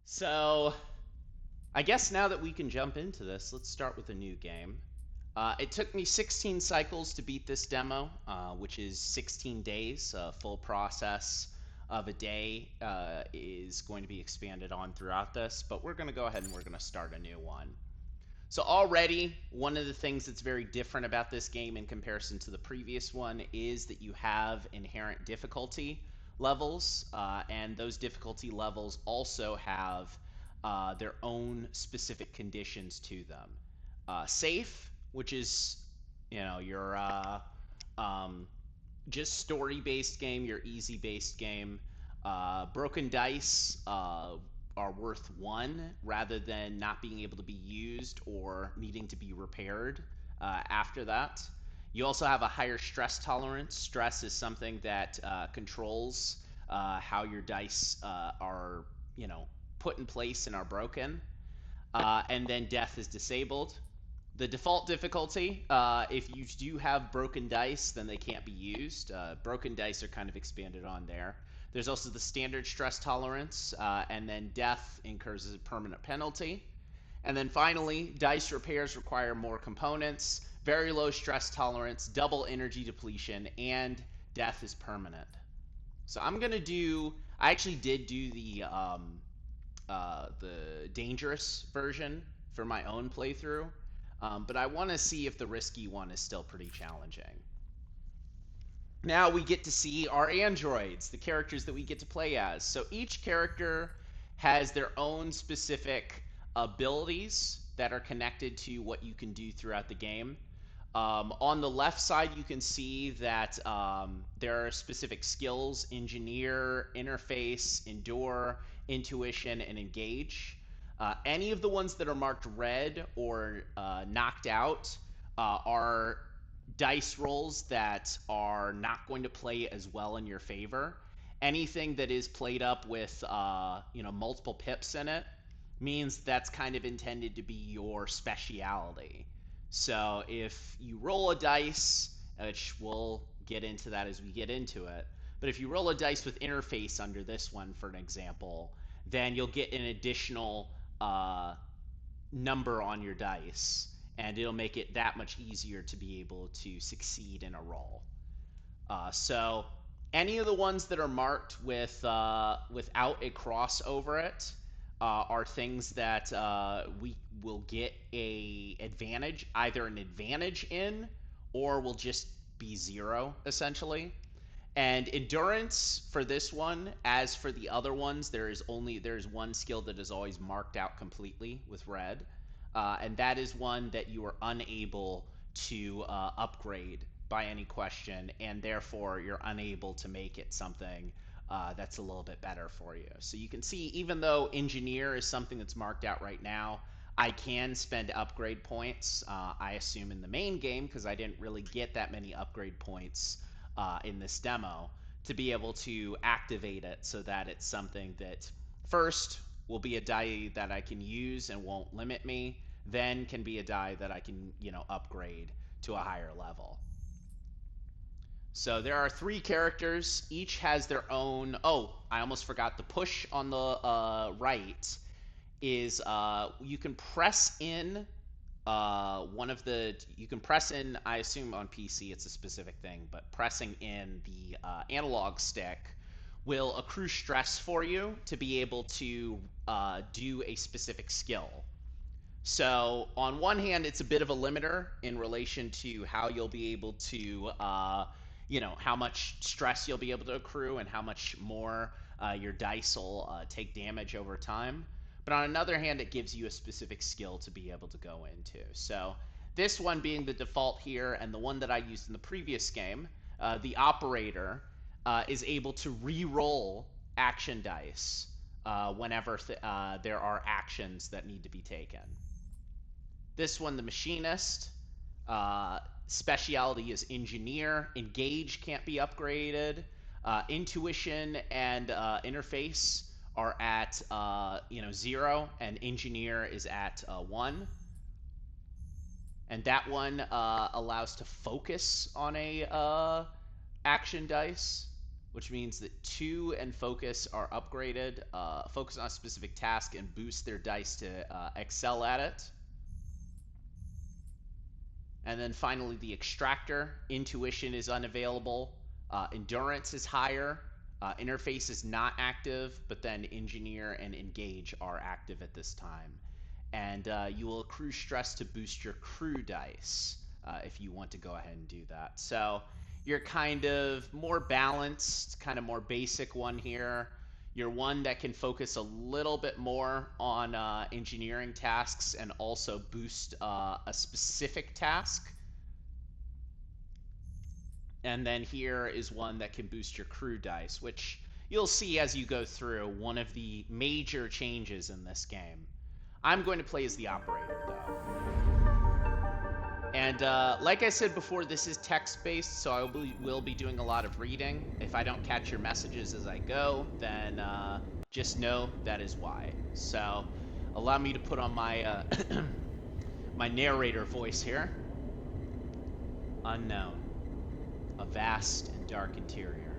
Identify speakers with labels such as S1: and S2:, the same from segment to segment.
S1: So, I guess now that we can jump into this, let's start with a new game. It took me 16 cycles to beat this demo, which is 16 days. Full process of a day is going to be expanded on throughout this, but we're going to go ahead and we're going to start a new one. So already, one of the things that's very different about this game in comparison to the previous one is that you have inherent difficulty levels, and those difficulty levels also have their own specific conditions to them. Safe, which is your um, just story-based game, your easy-based game. Broken dice are worth one rather than not being able to be used or needing to be repaired after that. You also have a higher stress tolerance. Stress is something that controls how your dice are, put in place and are broken. And then death is disabled. The default difficulty, if you do have broken dice, then they can't be used. Broken dice are kind of expanded on there. There's also the standard stress tolerance, and then death incurs a permanent penalty. And then finally, dice repairs require more components, very low stress tolerance, double energy depletion, and death is permanent. So I actually did do the dangerous version for my own playthrough, but I want to see if the risky one is still pretty challenging. Now we get to see our androids, the characters that we get to play as. So each character has their own specific abilities that are connected to what you can do throughout the game. On the left side, you can see that there are specific skills: engineer, interface, endure, intuition, and engage. Any of the ones that are marked red or knocked out are dice rolls that are not going to play as well in your favor. Anything that is played up with multiple pips in it means that's kind of intended to be your speciality. So if you roll a dice, which we'll get into that as we get into it, but if you roll a dice with interface under this one, for an example, then you'll get an additional number on your dice, and it'll make it that much easier to be able to succeed in a roll. So any of the ones that are marked with without a cross over it are things that we will get a advantage, either an advantage in, or will just be zero essentially. And endurance for this one, as for the other ones, there's one skill that is always marked out completely with red, and that is one that you are unable to upgrade by any question, and therefore you're unable to make it something that's a little bit better for you. So you can see, even though engineer is something that's marked out right now, I can spend upgrade points, I assume, in the main game, because I didn't really get that many upgrade points in this demo, to be able to activate it so that it's something that first will be a die that I can use and won't limit me, then can be a die that I can, upgrade to a higher level. So there are three characters. Each has their own. Oh, I almost forgot. The push on the right is you can press in one of the. You can press in. I assume on PC it's a specific thing, but pressing in the analog stick will accrue stress for you to be able to do a specific skill. So on one hand, it's a bit of a limiter in relation to how you'll be able to, how much stress you'll be able to accrue and how much more your dice will take damage over time. But on another hand, it gives you a specific skill to be able to go into. So this one being the default here, and the one that I used in the previous game, the operator is able to re-roll action dice whenever there are actions that need to be taken. This one, the machinist, speciality is engineer. Engage can't be upgraded. Intuition and interface are at 0, and engineer is at 1. And that one allows to focus on a action dice, which means that 2 and focus are upgraded. Focus on a specific task and boost their dice to excel at it. And then finally, the extractor. Intuition is unavailable. Endurance is higher. Interface is not active, but then engineer and engage are active at this time. And you will accrue stress to boost your crew dice if you want to go ahead and do that. So you're kind of more balanced, kind of more basic one here. You're one that can focus a little bit more on engineering tasks and also boost a specific task. And then here is one that can boost your crew dice, which you'll see as you go through, one of the major changes in this game. I'm going to play as the operator, though. And like I said before, this is text-based, so I will be doing a lot of reading. If I don't catch your messages as I go, then just know that is why. So allow me to put on my my narrator voice here. Unknown. A vast and dark interior.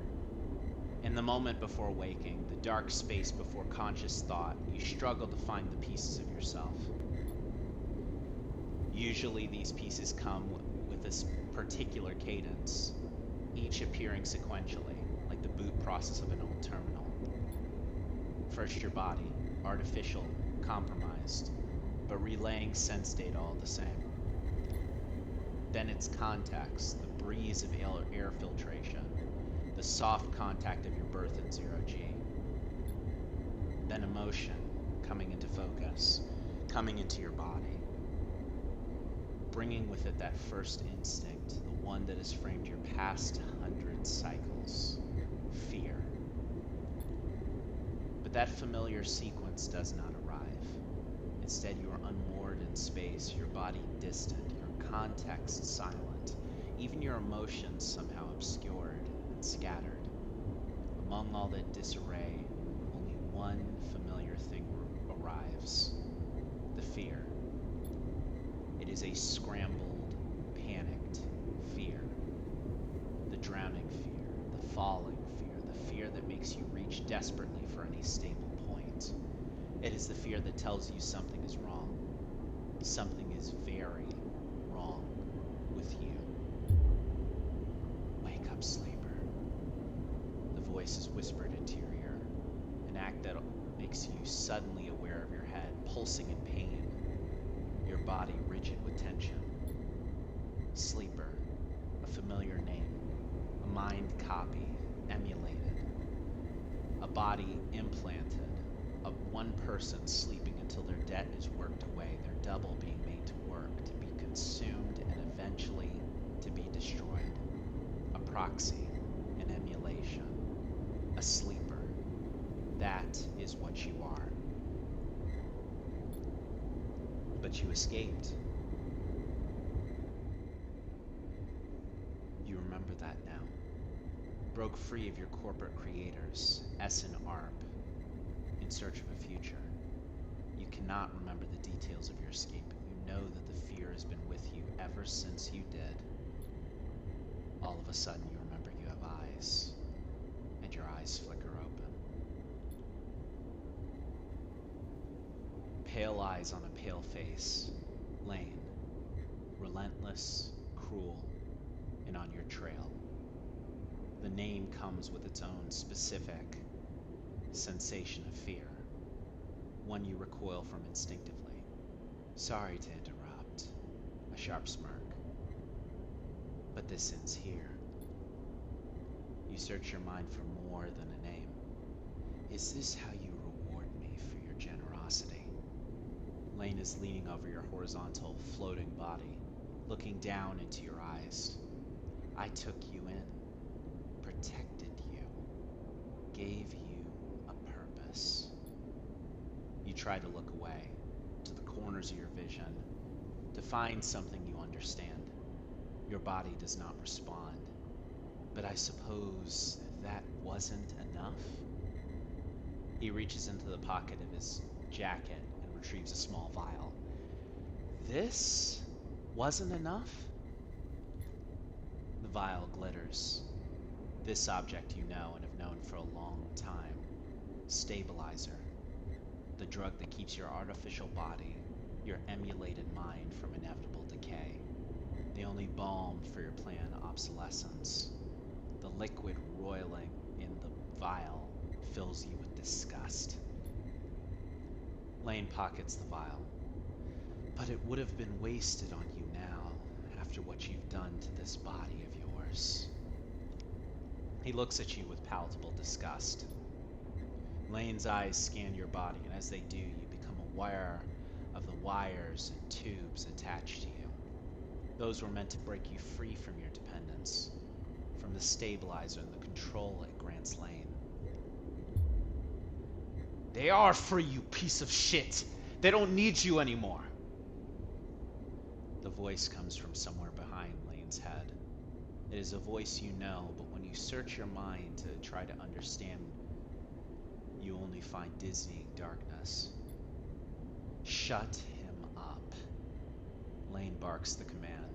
S1: In the moment before waking, the dark space before conscious thought, you struggle to find the pieces of yourself. Usually these pieces come with this particular cadence, each appearing sequentially, like the boot process of an old terminal. First your body, artificial, compromised, but relaying sense data all the same. Then its context, the breeze of air filtration, the soft contact of your birth in 0G. Then emotion coming into focus, coming into your body, bringing with it that first instinct, the one that has framed your past 100 cycles, fear. But that familiar sequence does not arrive. Instead, you are unmoored in space, your body distant, your context silent, even your emotions somehow obscured and scattered. Among all that disarray, only one familiar thing arrives: the fear. It is a scrambled, panicked fear. The drowning fear, the falling fear, the fear that makes you reach desperately for any stable point. It is the fear that tells you something is wrong. Something is very wrong with you. Wake up, sleeper. The voice is whispered into your ear, an act that makes you suddenly aware of your head, pulsing in pain, your body rigid with tension. Sleeper, a familiar name, a mind copy, emulated, a body implanted, of one person sleeping until their debt is worked away, their double being made to work, to be consumed, and eventually to be destroyed. A proxy, an emulation, a sleeper. That is what you are. But you escaped. You remember that now. Broke free of your corporate creators, S and ARP, in search of a future. You cannot remember the details of your escape, but you know that the fear has been with you ever since you did. All of a sudden you remember you have eyes, and your eyes flicker open. Pale eyes on a pale face. Lane. Relentless, cruel, and on your trail. The name comes with its own specific sensation of fear, one you recoil from instinctively. Sorry to interrupt. A sharp smirk. But this ends here. You search your mind for more than a name. Is this how you reward me for your generosity? Lane is leaning over your horizontal, floating body, looking down into your eyes. I took you in, protected you, gave you a purpose. You try to look away, to the corners of your vision, to find something you understand. Your body does not respond. But I suppose that wasn't enough? He reaches into the pocket of his jacket and retrieves a small vial. This wasn't enough? The vial glitters. This object you know and have known for a long time. Stabilizer. The drug that keeps your artificial body, your emulated mind from inevitable decay. The only balm for your planned obsolescence. The liquid roiling in the vial fills you with disgust. Lane pockets the vial. But it would have been wasted on you now, after what you've done to this body of yours. He looks at you with palatable disgust. Lane's eyes scan your body, and as they do, you become aware of the wires and tubes attached to you. Those were meant to break you free from your dependence, from the stabilizer and the control it grants Lane. They are free, you piece of shit! They don't need you anymore! The voice comes from somewhere behind Lane's head. It is a voice you know, but when you search your mind to try to understand, you only find dizzying darkness. Shut him up. Lane barks the command,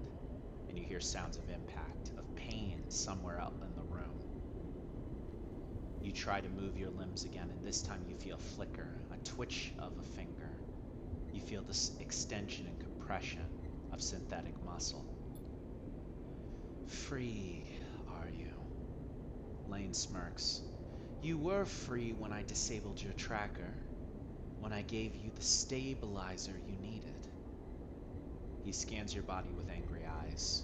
S1: and you hear sounds of impact, of pain somewhere out in the room. You try to move your limbs again, and this time you feel a flicker, a twitch of a finger. You feel this extension and compression of synthetic muscle. Free, are you? Lane smirks. You were free when I disabled your tracker, when I gave you the stabilizer you needed. He scans your body with angry eyes.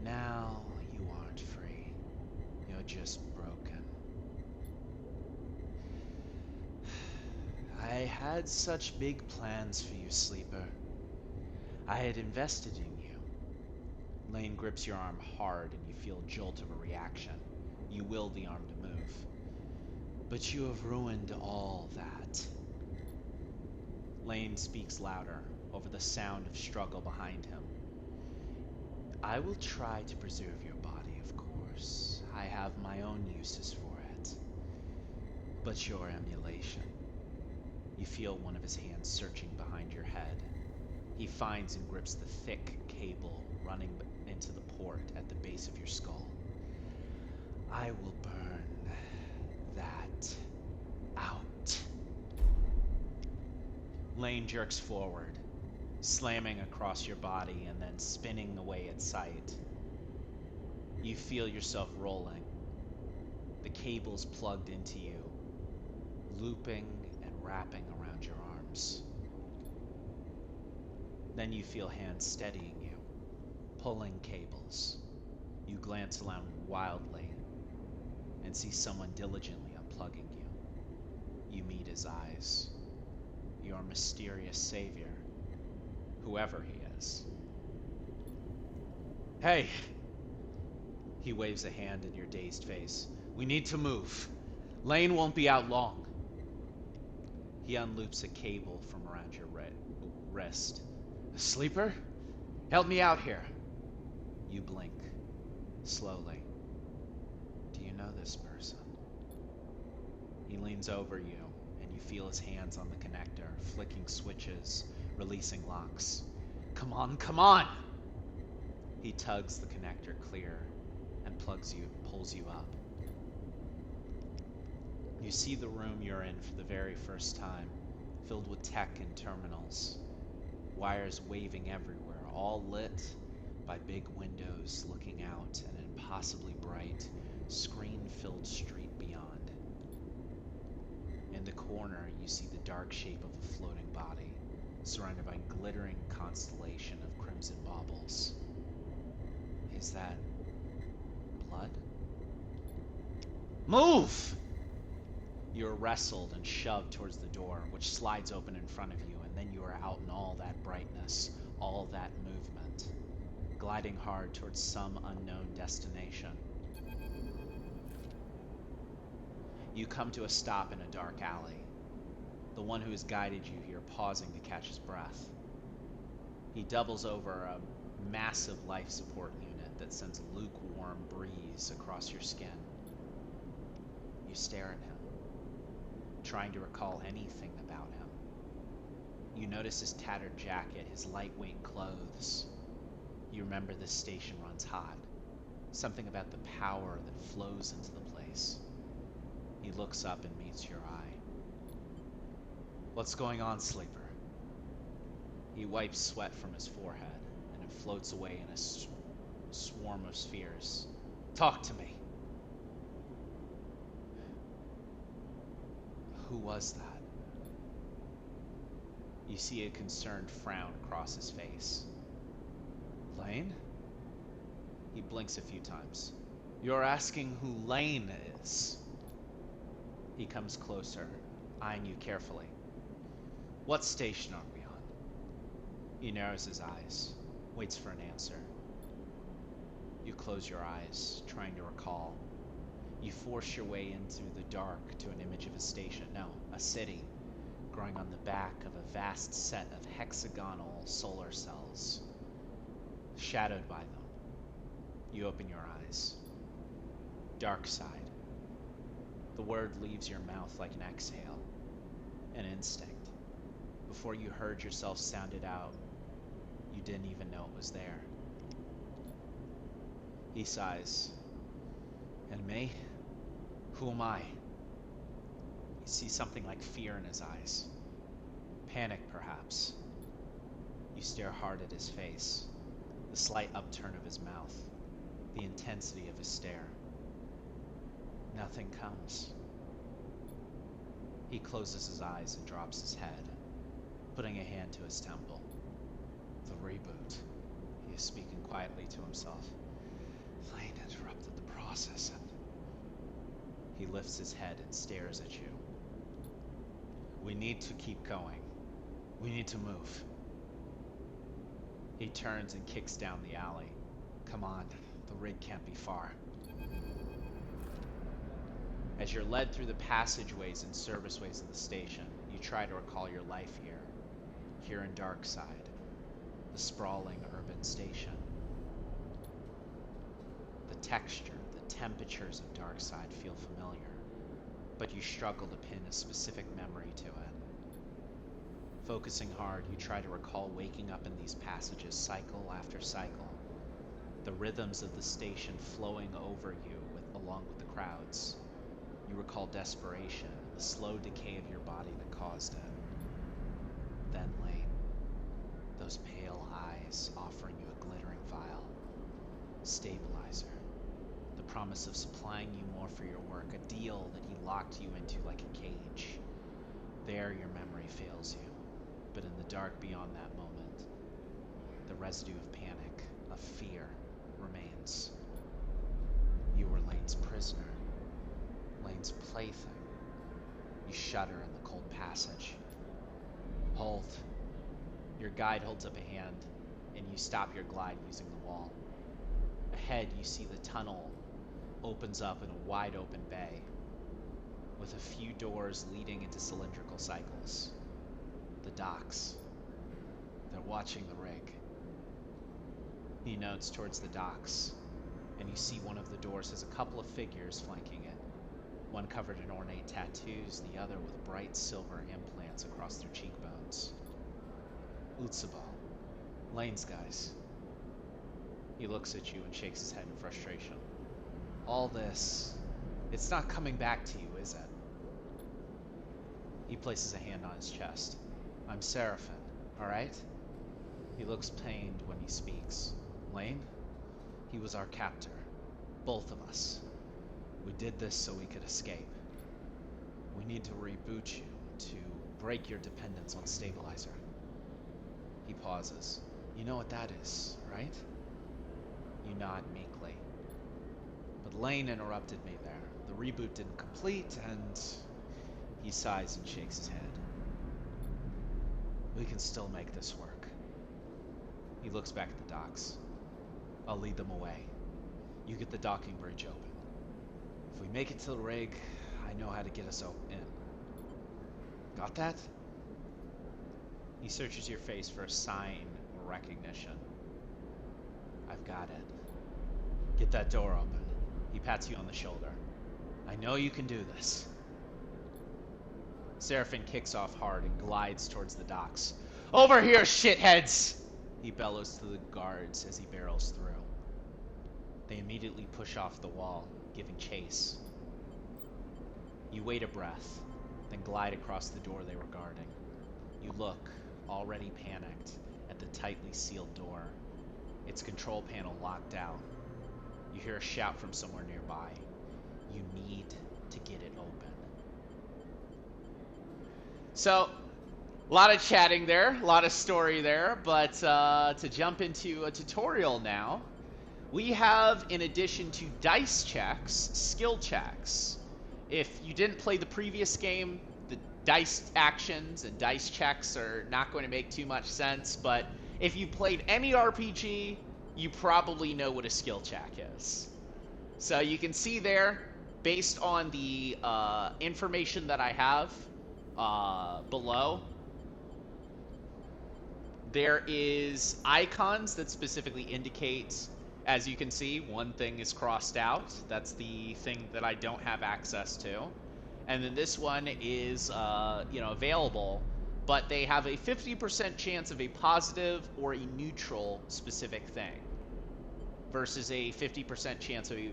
S1: Now you aren't free. You're just broken. I had such big plans for you, Sleeper. I had invested in you. Lane grips your arm hard and you feel a jolt of a reaction. You will the arm to move. But you have ruined all that. Lane speaks louder over the sound of struggle behind him. I will try to preserve your body, of course. I have my own uses for it. But your emulation. You feel one of his hands searching behind your head. He finds and grips the thick cable running into the port at the base of your skull. I will burn that out. Lane jerks forward, slamming across your body and then spinning away at sight. You feel yourself rolling, the cables plugged into you, looping and wrapping around your arms. Then you feel hands steadying you, pulling cables. You glance around wildly and see someone diligently unplugging you. You meet his eyes. Your mysterious savior, whoever he is. Hey! He waves a hand in your dazed face. We need to move. Lane won't be out long. He unloops a cable from around your wrist. Sleeper? Help me out here. You blink, slowly. Do you know this person? He leans over you, and you feel his hands on the connector, flicking switches, releasing locks. Come on, come on! He tugs the connector clear and pulls you up. You see the room you're in for the very first time, filled with tech and terminals. Wires waving everywhere, all lit by big windows looking out and an impossibly bright, screen-filled street beyond. In the corner, you see the dark shape of a floating body, surrounded by a glittering constellation of crimson baubles. Is that blood? Move! You are wrestled and shoved towards the door, which slides open in front of you, and then you are out in all that brightness, all that movement, gliding hard towards some unknown destination. You come to a stop in a dark alley. The one who has guided you here pausing to catch his breath. He doubles over a massive life support unit that sends a lukewarm breeze across your skin. You stare at him, trying to recall anything about him. You notice his tattered jacket, his lightweight clothes. You remember this station runs hot. Something about the power that flows into the place. He looks up and meets your eye. What's going on, sleeper? He wipes sweat from his forehead, and it floats away in a swarm of spheres. Talk to me. Who was that? You see a concerned frown cross his face. Lane? He blinks a few times. You're asking who Lane is? He comes closer, eyeing you carefully. What station are we on? He narrows his eyes, waits for an answer. You close your eyes, trying to recall. You force your way into the dark to an image of a station, no, a city, growing on the back of a vast set of hexagonal solar cells, shadowed by them. You open your eyes. Dark side. The word leaves your mouth like an exhale, an instinct. Before you heard yourself sound it out, you didn't even know it was there. He sighs. And me? Who am I? You see something like fear in his eyes. Panic, perhaps. You stare hard at his face, the slight upturn of his mouth, the intensity of his stare. Nothing comes. He closes his eyes and drops his head, putting a hand to his temple. The reboot. He is speaking quietly to himself. Lane interrupted the process and... He lifts his head and stares at you. We need to keep going. We need to move. He turns and kicks down the alley. Come on, the rig can't be far. As you're led through the passageways and serviceways of the station, you try to recall your life here in Darkside, the sprawling urban station. The texture, the temperatures of Darkside feel familiar, but you struggle to pin a specific memory to it. Focusing hard, you try to recall waking up in these passages cycle after cycle, the rhythms of the station flowing over you along with the crowds. You recall desperation, the slow decay of your body that caused it. Then Lane, those pale eyes offering you a glittering vial, stabilizer, the promise of supplying you more for your work, a deal that he locked you into like a cage. There your memory fails you, but in the dark beyond that moment, the residue of panic, of fear, remains. You were Lane's prisoner. Lane's plaything. You shudder in the cold passage. Hold. Your guide holds up a hand, and you stop your glide using the wall. Ahead, you see the tunnel opens up in a wide open bay, with a few doors leading into cylindrical cycles. The docks. They're watching the rig. He nods towards the docks, and you see one of the doors has a couple of figures flanking it. One covered in ornate tattoos, the other with bright silver implants across their cheekbones. Utsubal, Lane's guys. He looks at you and shakes his head in frustration. All this, it's not coming back to you, is it? He places a hand on his chest. I'm Seraphin, alright? He looks pained when he speaks. Lane? He was our captor. Both of us. We did this so we could escape. We need to reboot you, to break your dependence on stabilizer. He pauses. You know what that is, right? You nod meekly. But Lane interrupted me there. The reboot didn't complete, and... He sighs and shakes his head. We can still make this work. He looks back at the docks. I'll lead them away. You get the docking bridge open. If we make it to the rig, I know how to get us in. Got that? He searches your face for a sign or recognition. I've got it. Get that door open. He pats you on the shoulder. I know you can do this. Seraphin kicks off hard and glides towards the docks. Over here, shitheads! He bellows to the guards as he barrels through. They immediately push off the wall, giving chase. You wait a breath, then glide across the door they were guarding. You look, already panicked, at the tightly sealed door, its control panel locked out. You hear a shout from somewhere nearby. You need to get it open. So, a lot of chatting there, a lot of story there, but to jump into a tutorial now, we have, in addition to dice checks, skill checks. If you didn't play the previous game, the dice actions and dice checks are not going to make too much sense, but if you played any RPG, you probably know what a skill check is. So you can see there, based on the information that I have below, there is icons that specifically indicate, as you can see, one thing is crossed out. That's the thing that I don't have access to. And then this one is, available, but they have a 50% chance of a positive or a neutral specific thing versus a 50% chance of a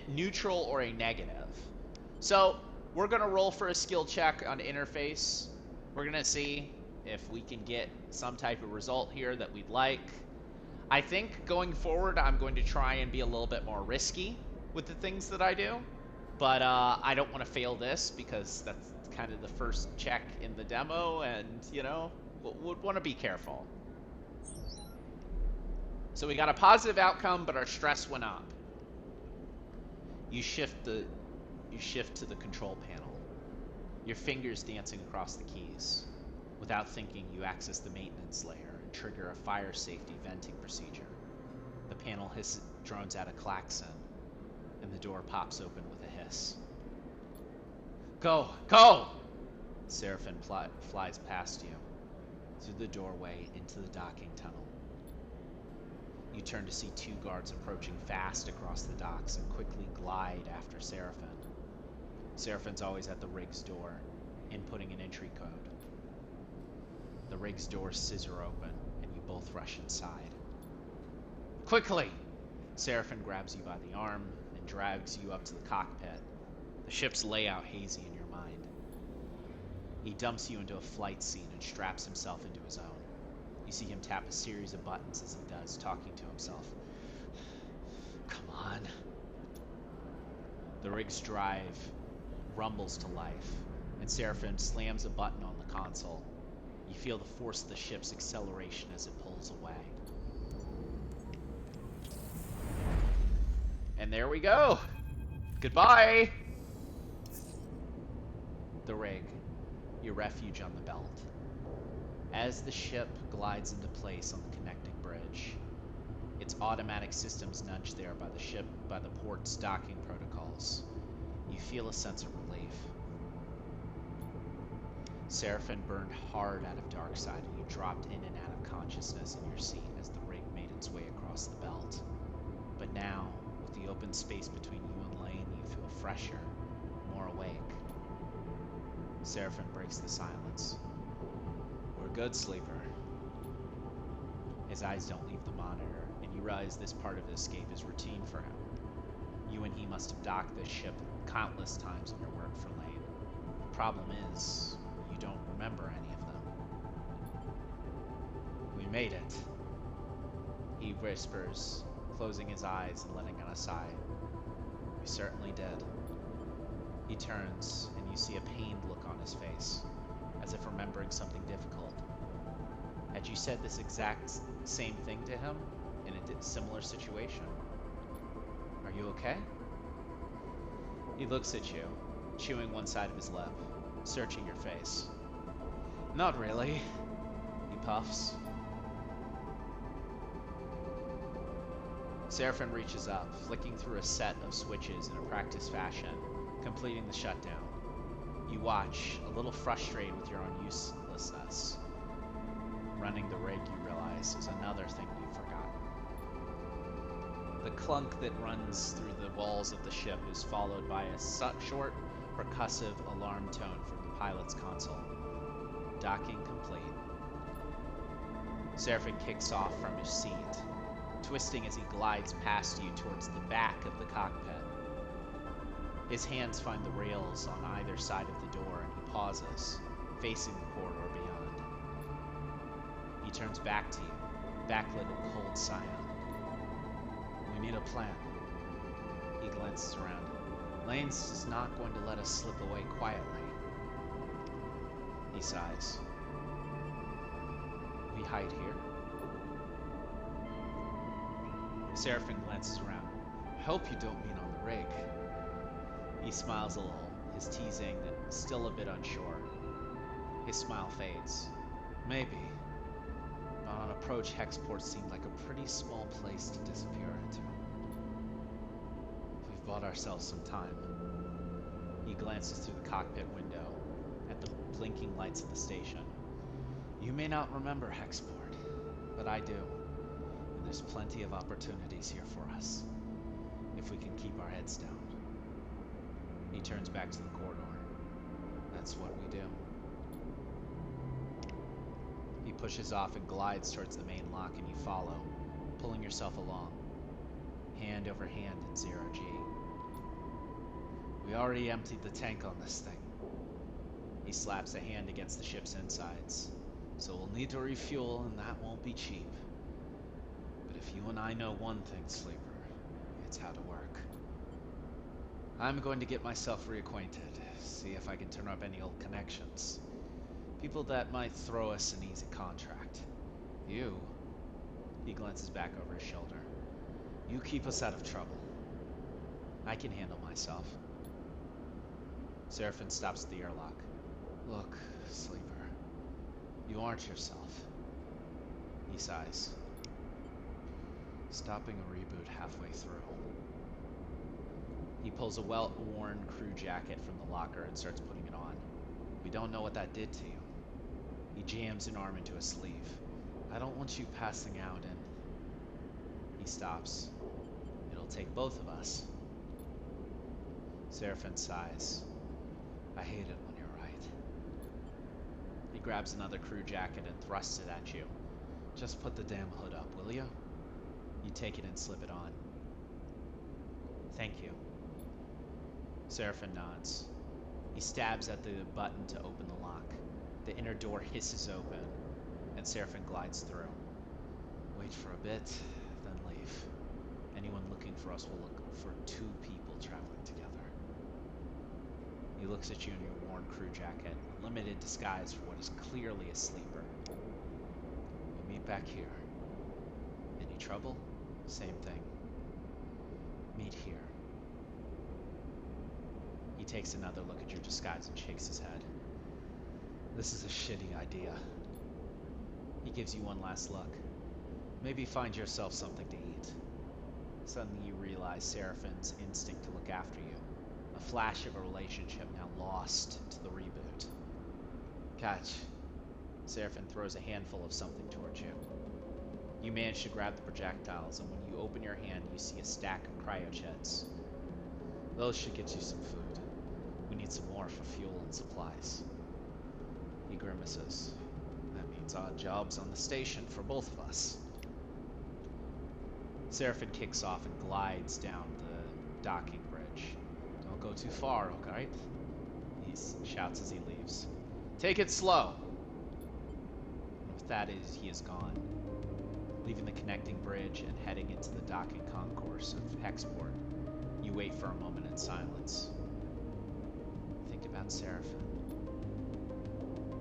S1: neutral or a negative. So we're going to roll for a skill check on interface. We're going to see if we can get some type of result here that we'd like. I think going forward, I'm going to try and be a little bit more risky with the things that I do. But I don't want to fail this because that's kind of the first check in the demo, and, would want to be careful. So we got a positive outcome, but our stress went up. You shift to the control panel, your fingers dancing across the keys. Without thinking, you access the maintenance layer and trigger a fire safety venting procedure. The panel drones out a klaxon, and the door pops open with a hiss. Go! Go! Seraphim flies past you, through the doorway into the docking tunnel. You turn to see two guards approaching fast across the docks and quickly glide after Seraphim. Seraphin's always at the rig's door, inputting an entry code. The rig's doors scissor open, and you both rush inside. Quickly! Seraphim grabs you by the arm and drags you up to the cockpit, the ship's layout hazy in your mind. He dumps you into a flight seat and straps himself into his own. You see him tap a series of buttons as he does, talking to himself. Come on. The rig's drive rumbles to life, and Seraphim slams a button on the console. You feel the force of the ship's acceleration as it pulls away. And there we go! Goodbye! The rig, your refuge on the belt. As the ship glides into place on the connecting bridge, its automatic systems nudged there by the port's docking protocols, you feel a sense of relief. Seraphim burned hard out of Darkside, and you dropped in and out of consciousness in your seat as the rig made its way across the belt. But now, with the open space between you and Lane, you feel fresher, more awake. Seraphim breaks the silence. We're good, sleeper. His eyes don't leave the monitor, and you realize this part of the escape is routine for him. You and he must have docked this ship countless times in your work for Lane. The problem is, you don't remember any of them. We made it. He whispers, closing his eyes and letting out a sigh. We certainly did. He turns, and you see a pained look on his face, as if remembering something difficult. Had you said this exact same thing to him in a similar situation? Are you okay? He looks at you, chewing one side of his lip, searching your face. Not really, he puffs. Seraphim reaches up, flicking through a set of switches in a practiced fashion, completing the shutdown. You watch, a little frustrated with your own uselessness. Running the rig, you realize, is another thing you've forgotten. The clunk that runs through the walls of the ship is followed by a short, percussive alarm tone from the pilot's console. Docking complete. Seraphim kicks off from his seat, twisting as he glides past you towards the back of the cockpit. His hands find the rails on either side of the door, and he pauses, facing the corridor beyond. He turns back to you, backlit in cold cyan. We need a plan. He glances around. Lanes is not going to let us slip away quietly. He sighs. We hide here? Seraphin glances around. I hope you don't mean on the rig. He smiles a little, his teasing still a bit unsure. His smile fades. Maybe. But on approach, Hexport seemed like a pretty small place to disappear into. We've bought ourselves some time. He glances through the cockpit window at the blinking lights of the station. You may not remember Hexport, but I do. And there's plenty of opportunities here for us, if we can keep our heads down. He turns back to the corridor. That's what we do. He pushes off and glides towards the main lock, and you follow, pulling yourself along, hand over hand in 0G. We already emptied the tank on this thing. He slaps a hand against the ship's insides. So we'll need to refuel, and that won't be cheap. But if you and I know one thing, Sleeper, it's how to work. I'm going to get myself reacquainted, see if I can turn up any old connections. People that might throw us an easy contract. You, he glances back over his shoulder. You keep us out of trouble. I can handle myself. Seraphin stops at the airlock. Look, Sleeper. You aren't yourself. He sighs. Stopping a reboot halfway through. He pulls a well-worn crew jacket from the locker and starts putting it on. We don't know what that did to you. He jams an arm into a sleeve. I don't want you passing out and... He stops. It'll take both of us. Seraphin sighs. I hate it when you're right. He grabs another crew jacket and thrusts it at you. Just put the damn hood up, will you? You take it and slip it on. Thank you. Seraphin nods. He stabs at the button to open the lock. The inner door hisses open, and Seraphin glides through. Wait for a bit, then leave. Anyone looking for us will look for two people traveling together. He looks at you in your worn crew jacket, limited disguise for what is clearly a sleeper. We meet back here. Any trouble? Same thing. Meet here. He takes another look at your disguise and shakes his head. This is a shitty idea. He gives you one last look. Maybe find yourself something to eat. Suddenly you realize Seraphin's instinct to look after you. A flash of a relationship now lost to the reboot. Catch. Seraphin throws a handful of something towards you. You manage to grab the projectiles, and when you open your hand, you see a stack of cryochets. Those should get you some food. We need some more for fuel and supplies. He grimaces. That means odd jobs on the station for both of us. Seraphin kicks off and glides down the docking bridge. Don't go too far, okay? He shouts as he leaves. Take it slow! And with that, he is gone, leaving the connecting bridge and heading into the docking concourse of Hexport. You wait for a moment in silence. Think about Seraphin.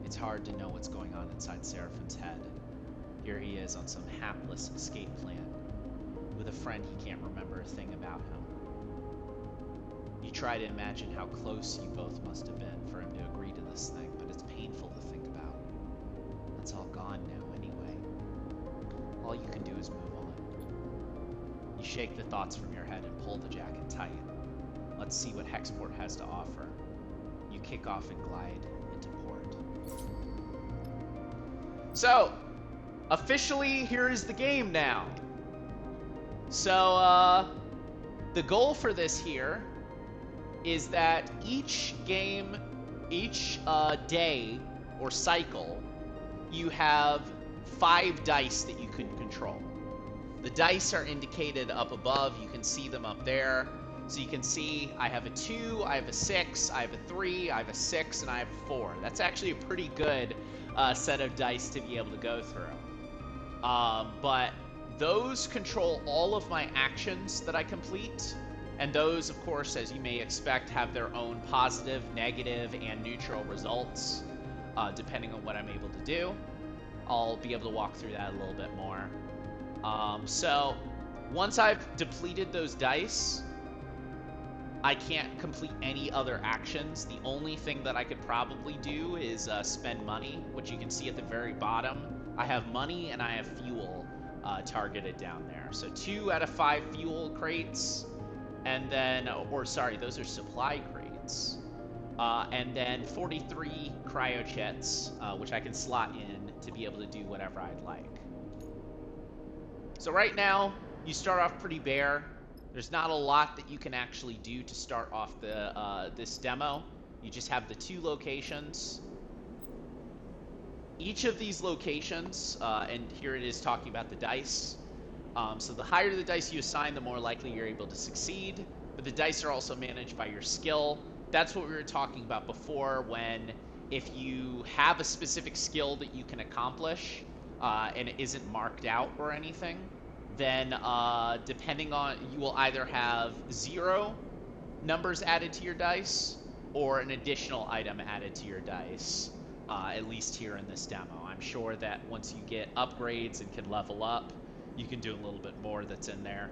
S1: It's hard to know what's going on inside Seraphin's head. Here he is on some hapless escape plan, with a friend he can't remember a thing about him. You try to imagine how close you both must have been for him to agree to this thing, but it's painful to think about. That's all gone now anyway. All you can do is move on. You shake the thoughts from your head and pull the jacket tight. Let's see what Hexport has to offer. You kick off and glide into port. So, officially, here is the game now. So, the goal for this here is that each game, each day or cycle, you have 5 dice that you can control. The dice are indicated up above. You can see them up there. So you can see I have a 2, I have a 6, I have a 3, I have a 6, and I have a 4. That's actually a pretty good set of dice to be able to go through. But those control all of my actions that I complete. And those, of course, as you may expect, have their own positive, negative, and neutral results, depending on what I'm able to do. I'll be able to walk through that a little bit more. So once I've depleted those dice, I can't complete any other actions. The only thing that I could probably do is spend money, which you can see at the very bottom. I have money and I have fuel targeted down there. So 2 out of 5 fuel crates, and then, or sorry, those are supply crates. And then 43 cryochits, which I can slot in to be able to do whatever I'd like. So right now, you start off pretty bare. There's not a lot that you can actually do to start off this demo. You just have the 2 locations. Each of these locations, and here it is talking about the dice. So the higher the dice you assign, the more likely you're able to succeed. But the dice are also managed by your skill. That's what we were talking about before, when if you have a specific skill that you can accomplish, and it isn't marked out or anything, then depending on, you will either have 0 numbers added to your dice or an additional item added to your dice, at least here in this demo. I'm sure that once you get upgrades and can level up, you can do a little bit more that's in there.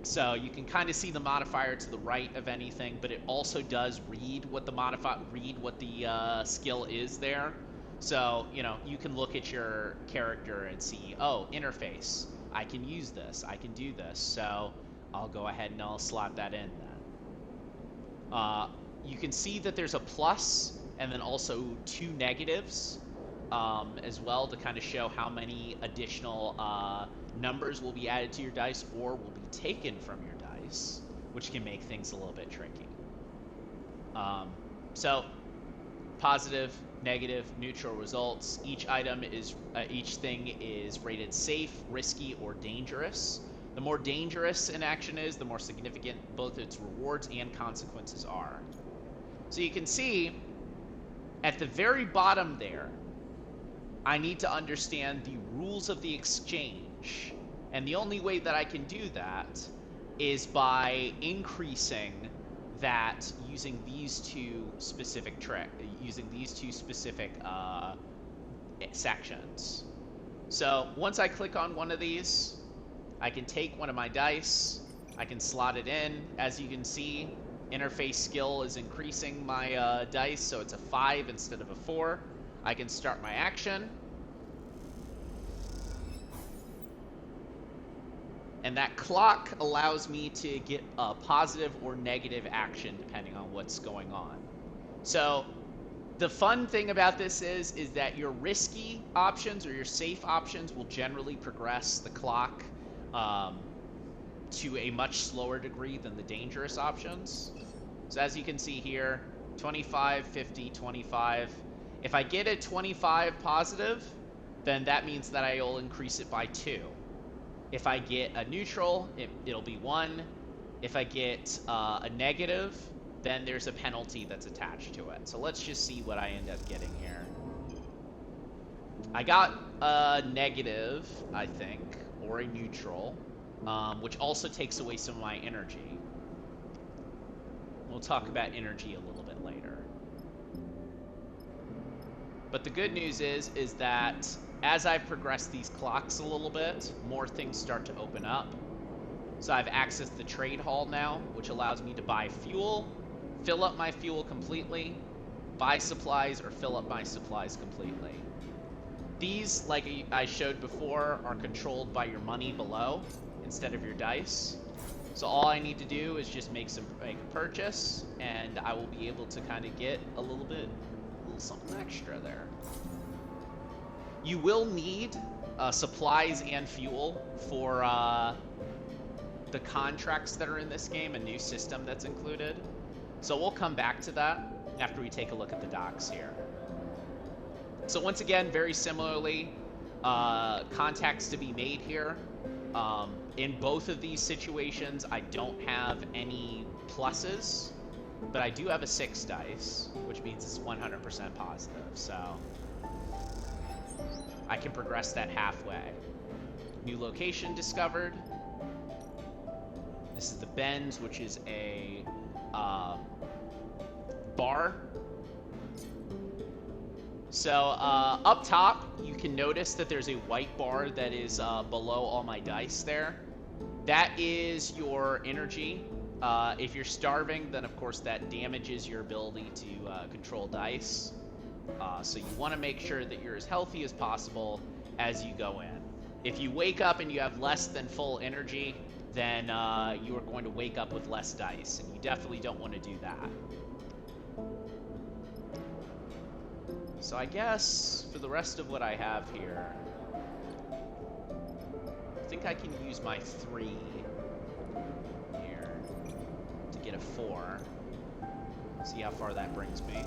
S1: So you can kind of see the modifier to the right of anything, but it also does read what the skill is there. So, you know, you can look at your character and see, oh, interface, I can use this, I can do this, so I'll go ahead and I'll slot that in then. You can see that there's a plus and then also 2 negatives as well, to kind of show how many additional numbers will be added to your dice or will be taken from your dice, which can make things a little bit tricky. So positive, negative, neutral results. Each thing is rated safe, risky, or dangerous. The more dangerous an action is, the more significant both its rewards and consequences are. So you can see at the very bottom there, I need to understand the rules of the exchange. And the only way that I can do that is by increasing that using these 2 specific sections. So once I click on one of these, I can take one of my dice, I can slot it in. As you can see, interface skill is increasing my dice, so it's a 5 instead of a 4. I can start my action. And that clock allows me to get a positive or negative action depending on what's going on. So the fun thing about this is that your risky options or your safe options will generally progress the clock to a much slower degree than the dangerous options. So as you can see here, 25, 50, 25. If I get a 25 positive, then that means that I will increase it by 2. If I get a neutral, it'll be 1. If I get a negative, then there's a penalty that's attached to it. So let's just see what I end up getting here. I got a negative, I think, or a neutral, which also takes away some of my energy. We'll talk about energy a little bit later. But the good news is that as I progress these clocks a little bit, more things start to open up. So I've accessed the trade hall now, which allows me to buy fuel, fill up my fuel completely, buy supplies, or fill up my supplies completely. These, like I showed before, are controlled by your money below instead of your dice. So all I need to do is just make a purchase, and I will be able to kind of get a little something extra there. You will need supplies and fuel for the contracts that are in this game, a new system that's included. So we'll come back to that after we take a look at the docks here. So once again, very similarly, contacts to be made here. In both of these situations, I don't have any pluses, but I do have a 6 dice, which means it's 100% positive, so I can progress that halfway. New location discovered. This is the Benz, which is a bar. So up top, you can notice that there's a white bar that is below all my dice there. That is your energy. If you're starving, then of course that damages your ability to control dice. So you want to make sure that you're as healthy as possible as you go in. If you wake up and you have less than full energy, then you are going to wake up with less dice, and you definitely don't want to do that. So I guess for the rest of what I have here, I think I can use my 3 here to get a 4. See how far that brings me.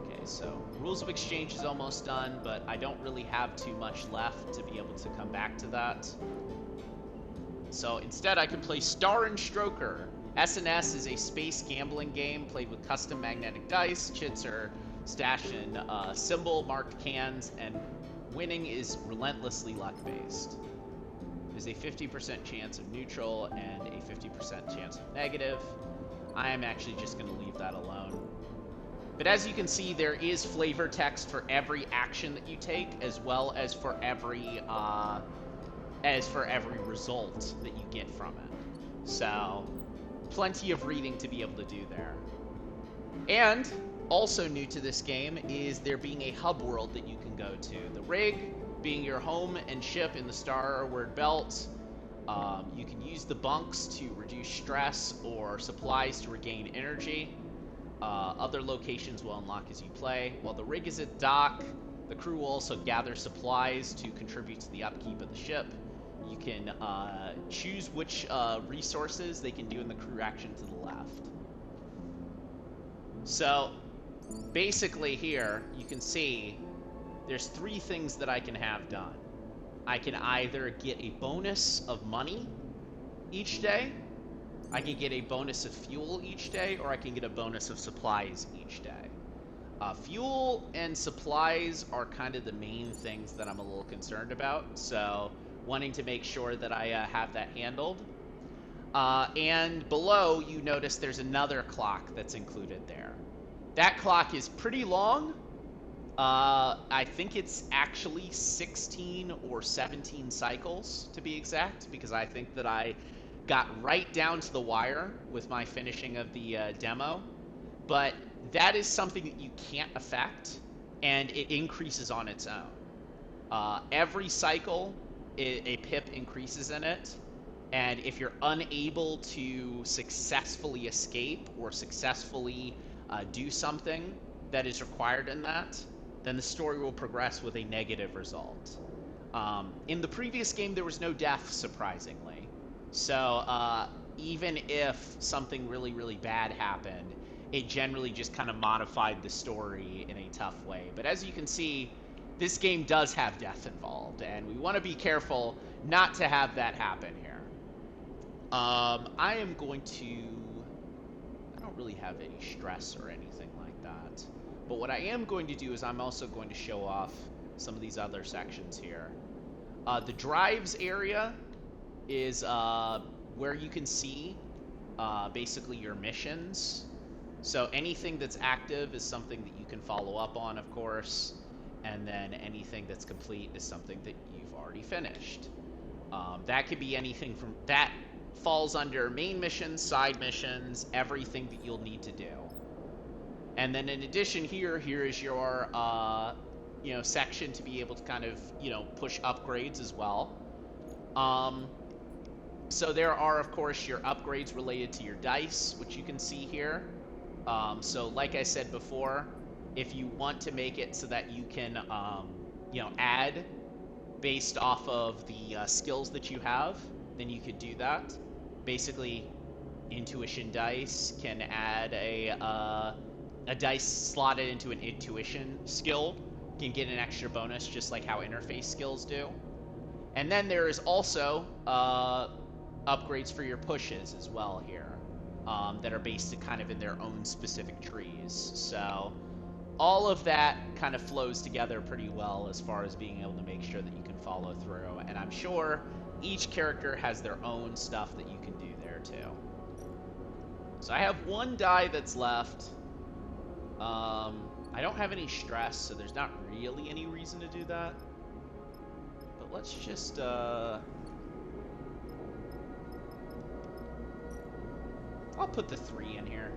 S1: Okay, so Rules of Exchange is almost done, but I don't really have too much left to be able to come back to that. So instead I can play Star and Stroker. S&S is a space gambling game played with custom magnetic dice. Chits are stashed in symbol marked cans, and winning is relentlessly luck-based. There's a 50% chance of neutral and a 50% chance of negative. I am actually just going to leave that alone. But as you can see, there is flavor text for every action that you take, as well as for every result that you get from it. So plenty of reading to be able to do there. And also new to this game is there being a hub world that you can go to. The rig being your home and ship in the Starward belt. You can use the bunks to reduce stress or supplies to regain energy. Other locations will unlock as you play. While the rig is at dock, the crew will also gather supplies to contribute to the upkeep of the ship. You can choose which resources they can do in the crew action to the left. So basically here, you can see there's 3 things that I can have done. I can either get a bonus of money each day, I can get a bonus of fuel each day, or I can get a bonus of supplies each day. Fuel and supplies are kind of the main things that I'm a little concerned about, so wanting to make sure that I have that handled. And below, you notice there's another clock that's included there. That clock is pretty long. I think it's actually 16 or 17 cycles, to be exact, because I think that I got right down to the wire with my finishing of the demo. But that is something that you can't affect, and it increases on its own. Every cycle, a pip increases in it, and if you're unable to successfully escape or successfully do something that is required in that, then the story will progress with a negative result. In the previous game, there was no death, surprisingly. So even if something really, really bad happened, it generally just kind of modified the story in a tough way. But as you can see, this game does have death involved, and we want to be careful not to have that happen here. I am going to... I don't really have any stress or anything like that. But what I am going to do is I'm also going to show off some of these other sections here. The drives area is where you can see basically your missions. So anything that's active is something that you can follow up on, of course. And then anything that's complete is something that you've already finished. That could be anything from... That falls under main missions, side missions, everything that you'll need to do. And then in addition here is your, section to be able to kind of, push upgrades as well. So there are, of course, your upgrades related to your dice, which you can see here. So like I said before, if you want to make it so that you can, add based off of the skills that you have, then you could do that. Basically, intuition dice can add a dice slotted into an intuition skill can get an extra bonus just like how interface skills do. And then there is also upgrades for your pushes as well here, that are based kind of in their own specific trees. So all of that kind of flows together pretty well as far as being able to make sure that you can follow through. And I'm sure each character has their own stuff that you can do there too. So I have one die that's left. I don't have any stress, so there's not really any reason to do that. But let's just, I'll put the 3 in here.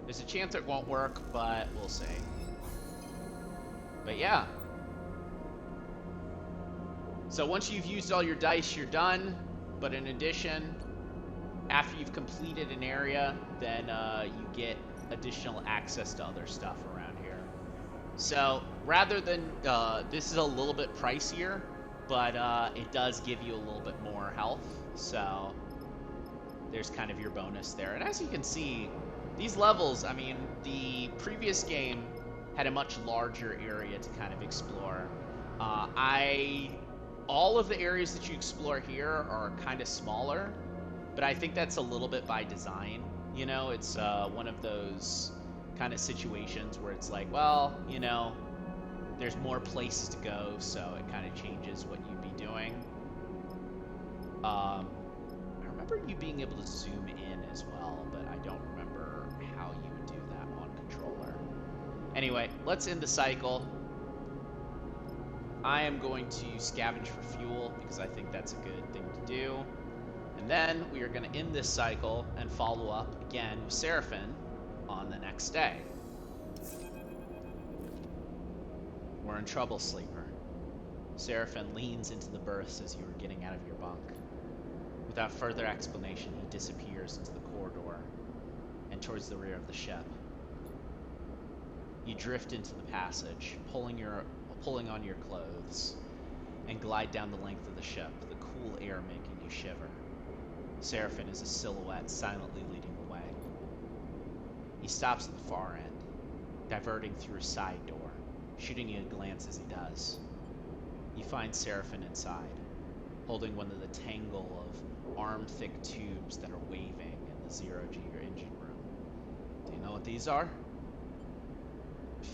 S1: There's a chance it won't work, but we'll see. But yeah. So once you've used all your dice, you're done. But in addition, after you've completed an area, then you get additional access to other stuff around here. So rather than, this is a little bit pricier, but it does give you a little bit more health. So there's kind of your bonus there. And as you can see, these levels, I mean, the previous game had a much larger area to kind of explore. All of the areas that you explore here are kind of smaller, but I think that's a little bit by design. You know, it's one of those kind of situations where it's like, well, you know, there's more places to go, so it kind of changes what you'd be doing. I remember you being able to zoom in as well, but I don't remember how you would do that on controller. Anyway, let's end the cycle. I am going to scavenge for fuel because I think that's a good thing to do. And then we are going to end this cycle and follow up again with Seraphin on the next day. We're in trouble, sleeper. Seraphin leans into the berths as you are getting out of your bunk. Without further explanation, he disappears into the corridor and towards the rear of the ship. You drift into the passage, pulling on your clothes, and glide down the length of the ship, the cool air making you shiver. Seraphin is a silhouette, silently leading the way. He stops at the far end, diverting through a side door, shooting you a glance as he does. You find Seraphin inside, holding one of the tangle of arm-thick tubes that are waving in the zero-G engine room. Do you know what these are?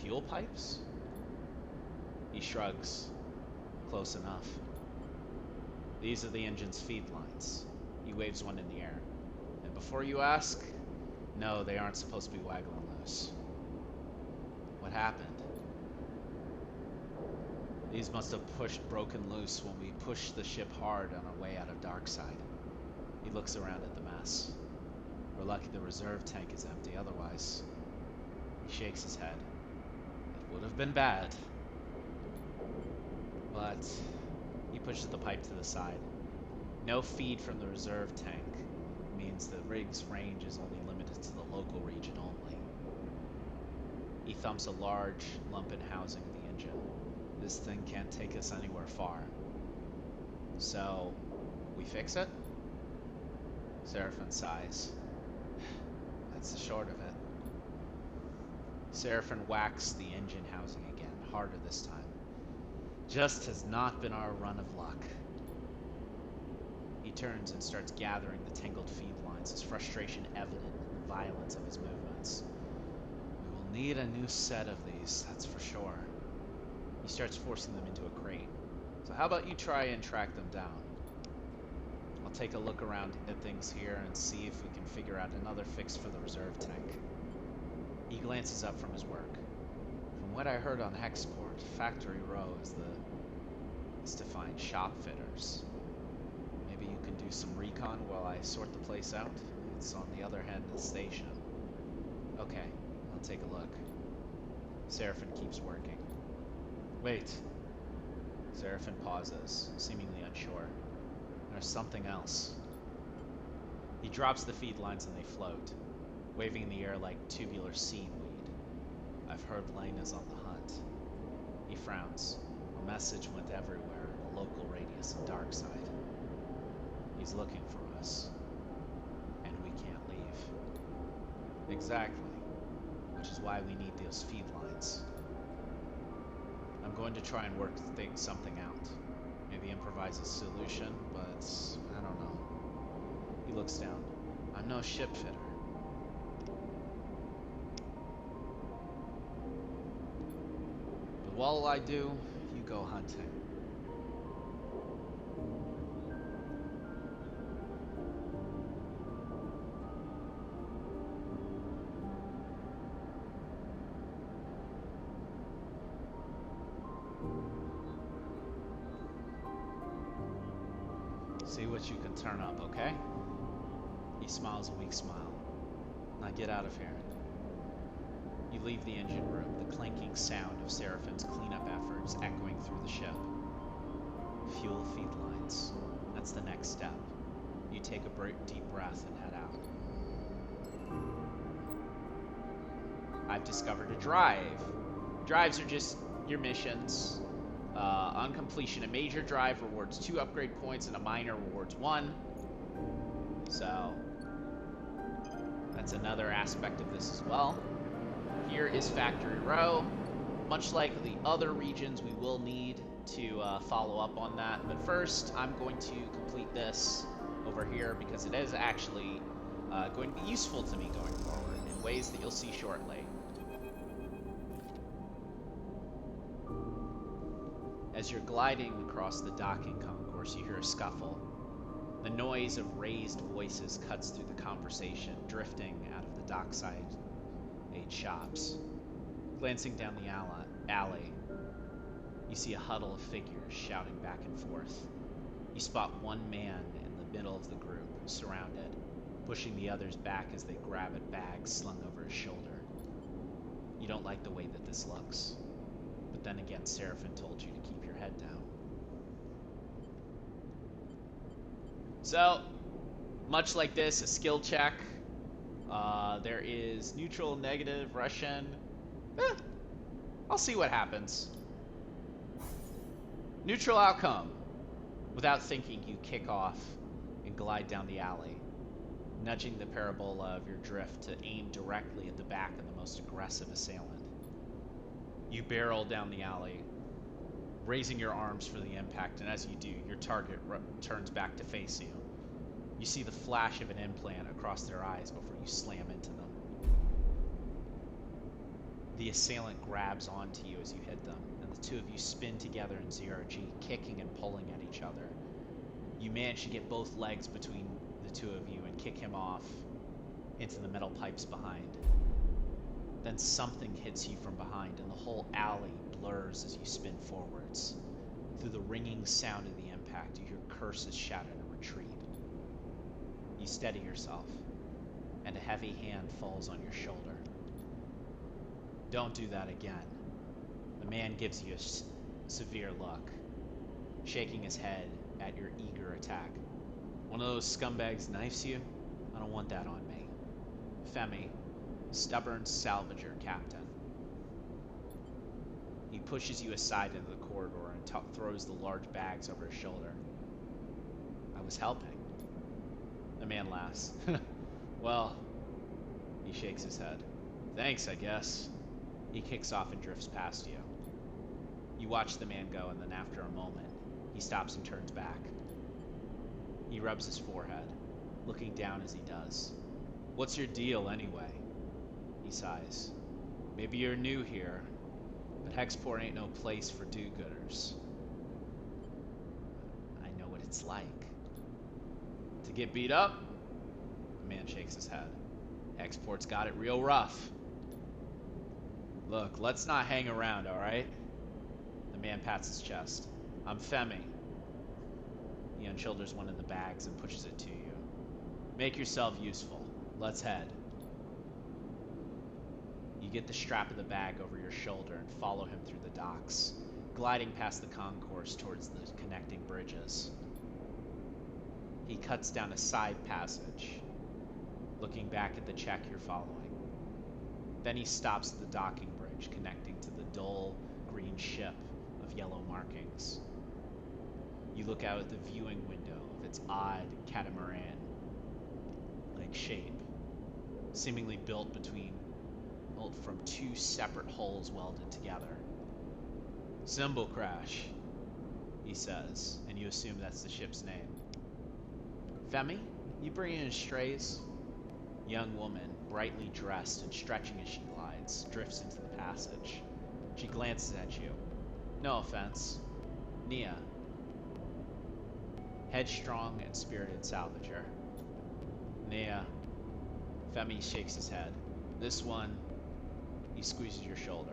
S1: Fuel pipes? He shrugs. Close enough. These are the engine's feed lines. He waves one in the air. And before you ask, no, they aren't supposed to be waggling loose. What happened? These must have broken loose when we pushed the ship hard on our way out of Darkside. He looks around at the mess. We're lucky the reserve tank is empty, otherwise. He shakes his head. It would have been bad. But he pushes the pipe to the side. No feed from the reserve tank means the rig's range is only limited to the local region only. He thumps a large lump in housing of the engine. This thing can't take us anywhere far. So, we fix it? Seraphin sighs. That's the short of it. Seraphin whacks the engine housing again, harder this time. Just has not been our run of luck. He turns and starts gathering the tangled feed lines, his frustration evident in the violence of his movements. We will need a new set of these, that's for sure. He starts forcing them into a crate. So how about you try and track them down? I'll take a look around at things here and see if we can figure out another fix for the reserve tank. He glances up from his work. From what I heard on Hexport, Factory Row is to find shop fitters. Maybe you can do some recon while I sort the place out? It's on the other end of the station. Okay, I'll take a look. Seraphin keeps working. Wait. Seraphin pauses, seemingly unsure. There's something else. He drops the feed lines and they float, waving in the air like tubular seaweed. I've heard Lane is on the hunt. He frowns. A message went everywhere in the local radius of Darkside. He's looking for us. And we can't leave. Exactly. Which is why we need those feed lines. I'm going to try and work something out. Maybe improvise a solution, but I don't know. He looks down. I'm no ship fitter. But while I do, you go hunting. See what you can turn up, okay? He smiles a weak smile. Now get out of here. You leave the engine room, the clanking sound of Seraphin's cleanup efforts echoing through the ship. Fuel feed lines. That's the next step. You take a deep breath and head out. I've discovered a drive. Drives are just your missions. On completion, a major drive rewards 2 upgrade points and a minor rewards 1. So, that's another aspect of this as well. Here is Factory Row. Much like the other regions, we will need to follow up on that. But first, I'm going to complete this over here because it is actually going to be useful to me going forward in ways that you'll see shortly. As you're gliding across the docking concourse, you hear a scuffle. The noise of raised voices cuts through the conversation, drifting out of the dockside shops. Glancing down the alley, you see a huddle of figures shouting back and forth. You spot one man in the middle of the group, surrounded, pushing the others back as they grab at bags slung over his shoulder. You don't like the way that this looks. But then again, Seraphin told you to keep your head down. So, much like this, a skill check. There is neutral, negative, Russian. I'll see what happens. Neutral outcome. Without thinking, you kick off and glide down the alley, nudging the parabola of your drift to aim directly at the back of the most aggressive assailant. You barrel down the alley, raising your arms for the impact, and as you do, your target turns back to face you. You see the flash of an implant across their eyes before you slam into them. The assailant grabs onto you as you hit them, and the two of you spin together in ZRG, kicking and pulling at each other. You manage to get both legs between the two of you and kick him off into the metal pipes behind. Then something hits you from behind, and the whole alley blurs as you spin forwards. Through the ringing sound of the impact, you hear curses shouted in retreat. You steady yourself, and a heavy hand falls on your shoulder. Don't do that again. The man gives you a severe look, shaking his head at your eager attack. One of those scumbags knifes you? I don't want that on me. Femi, stubborn salvager captain. He pushes you aside into the corridor and throws the large bags over his shoulder. I was helping. The man laughs. Well, he shakes his head. Thanks, I guess. He kicks off and drifts past you. You watch the man go, and then after a moment, he stops and turns back. He rubs his forehead, looking down as he does. What's your deal, anyway? He sighs. Maybe you're new here, but Hexport ain't no place for do-gooders. I know what it's like. To get beat up? The man shakes his head. Hexport's got it real rough. Look, let's not hang around, alright? The man pats his chest. I'm Femi. He unshoulders one of the bags and pushes it to you. Make yourself useful. Let's head. You get the strap of the bag over your shoulder and follow him through the docks, gliding past the concourse towards the connecting bridges. He cuts down a side passage, looking back at the check you're following. Then he stops at the docking bridge, connecting to the dull green ship of yellow markings. You look out at the viewing window of its odd catamaran-like shape, seemingly built between from two separate holes welded together. Symbol crash, he says, and you assume that's the ship's name. Femi, you bring in strays? Young woman, brightly dressed and stretching as she glides, drifts into the passage. She glances at you. No offense. Nia. Headstrong and spirited salvager. Nia. Femi shakes his head. This one, he squeezes your shoulder.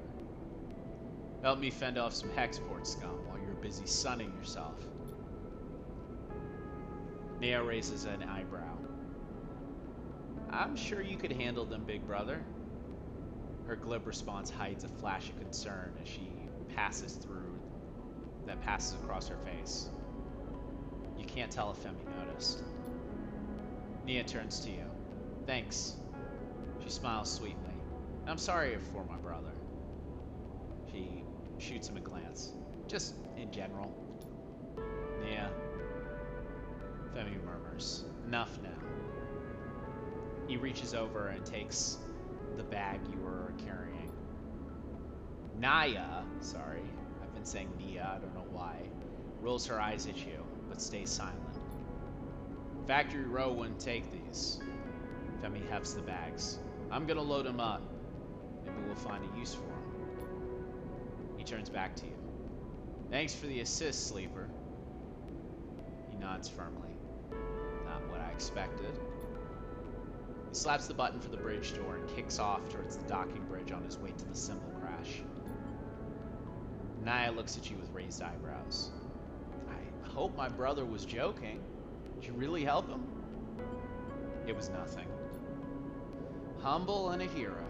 S1: Help me fend off some Hexport scum while you're busy sunning yourself. Nia raises an eyebrow. I'm sure you could handle them, big brother. Her glib response hides a flash of concern as she passes across her face. You can't tell if Femi noticed. Nia turns to you. Thanks. She smiles sweetly. I'm sorry for my brother. She shoots him a glance. Just in general. Nia. Femi murmurs. Enough now. He reaches over and takes the bag you were carrying. Naya, sorry, I've been saying Nia, I don't know why, rolls her eyes at you, but stays silent. Factory Row wouldn't take these. Femi hefts the bags. I'm gonna load them up. Maybe we'll find a use for them. He turns back to you. Thanks for the assist, Sleeper. He nods firmly. Not what I expected. He slaps the button for the bridge door and kicks off towards the docking bridge on his way to the symbol crash. Naya looks at you with raised eyebrows. I hope my brother was joking. Did you really help him? It was nothing. Humble and a hero.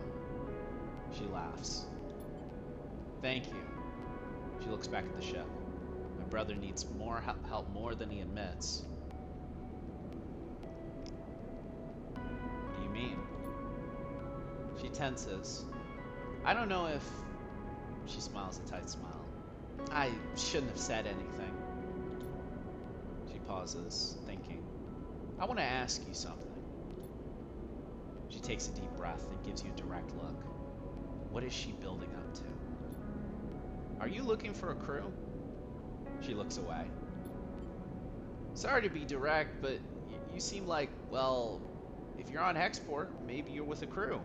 S1: She laughs. Thank you. She looks back at the ship. My brother needs more help more than he admits. What do you mean? She tenses. I don't know if... She smiles a tight smile. I shouldn't have said anything. She pauses, thinking. I want to ask you something. She takes a deep breath and gives you a direct look. What is she building up to? Are you looking for a crew? She looks away. Sorry to be direct, but you seem like, well, if you're on Hexport, maybe you're with a crew.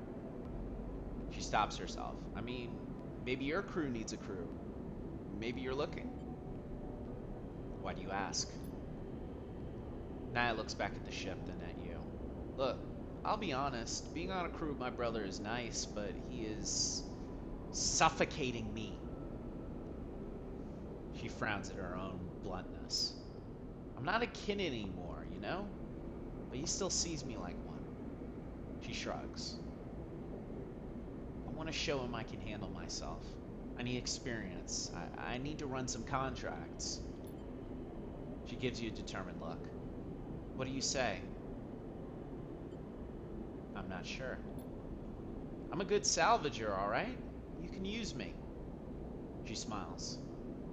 S1: She stops herself. I mean, maybe your crew needs a crew. Maybe you're looking. Why do you ask? Naya looks back at the ship, then at you. Look, I'll be honest, being on a crew with my brother is nice, but he is suffocating me. She frowns at her own bluntness. I'm not a kid anymore, you know? But he still sees me like one. She shrugs. I want to show him I can handle myself. I need experience. I need to run some contracts. She gives you a determined look. What do you say? I'm not sure. I'm a good salvager, all right? You can use me. She smiles.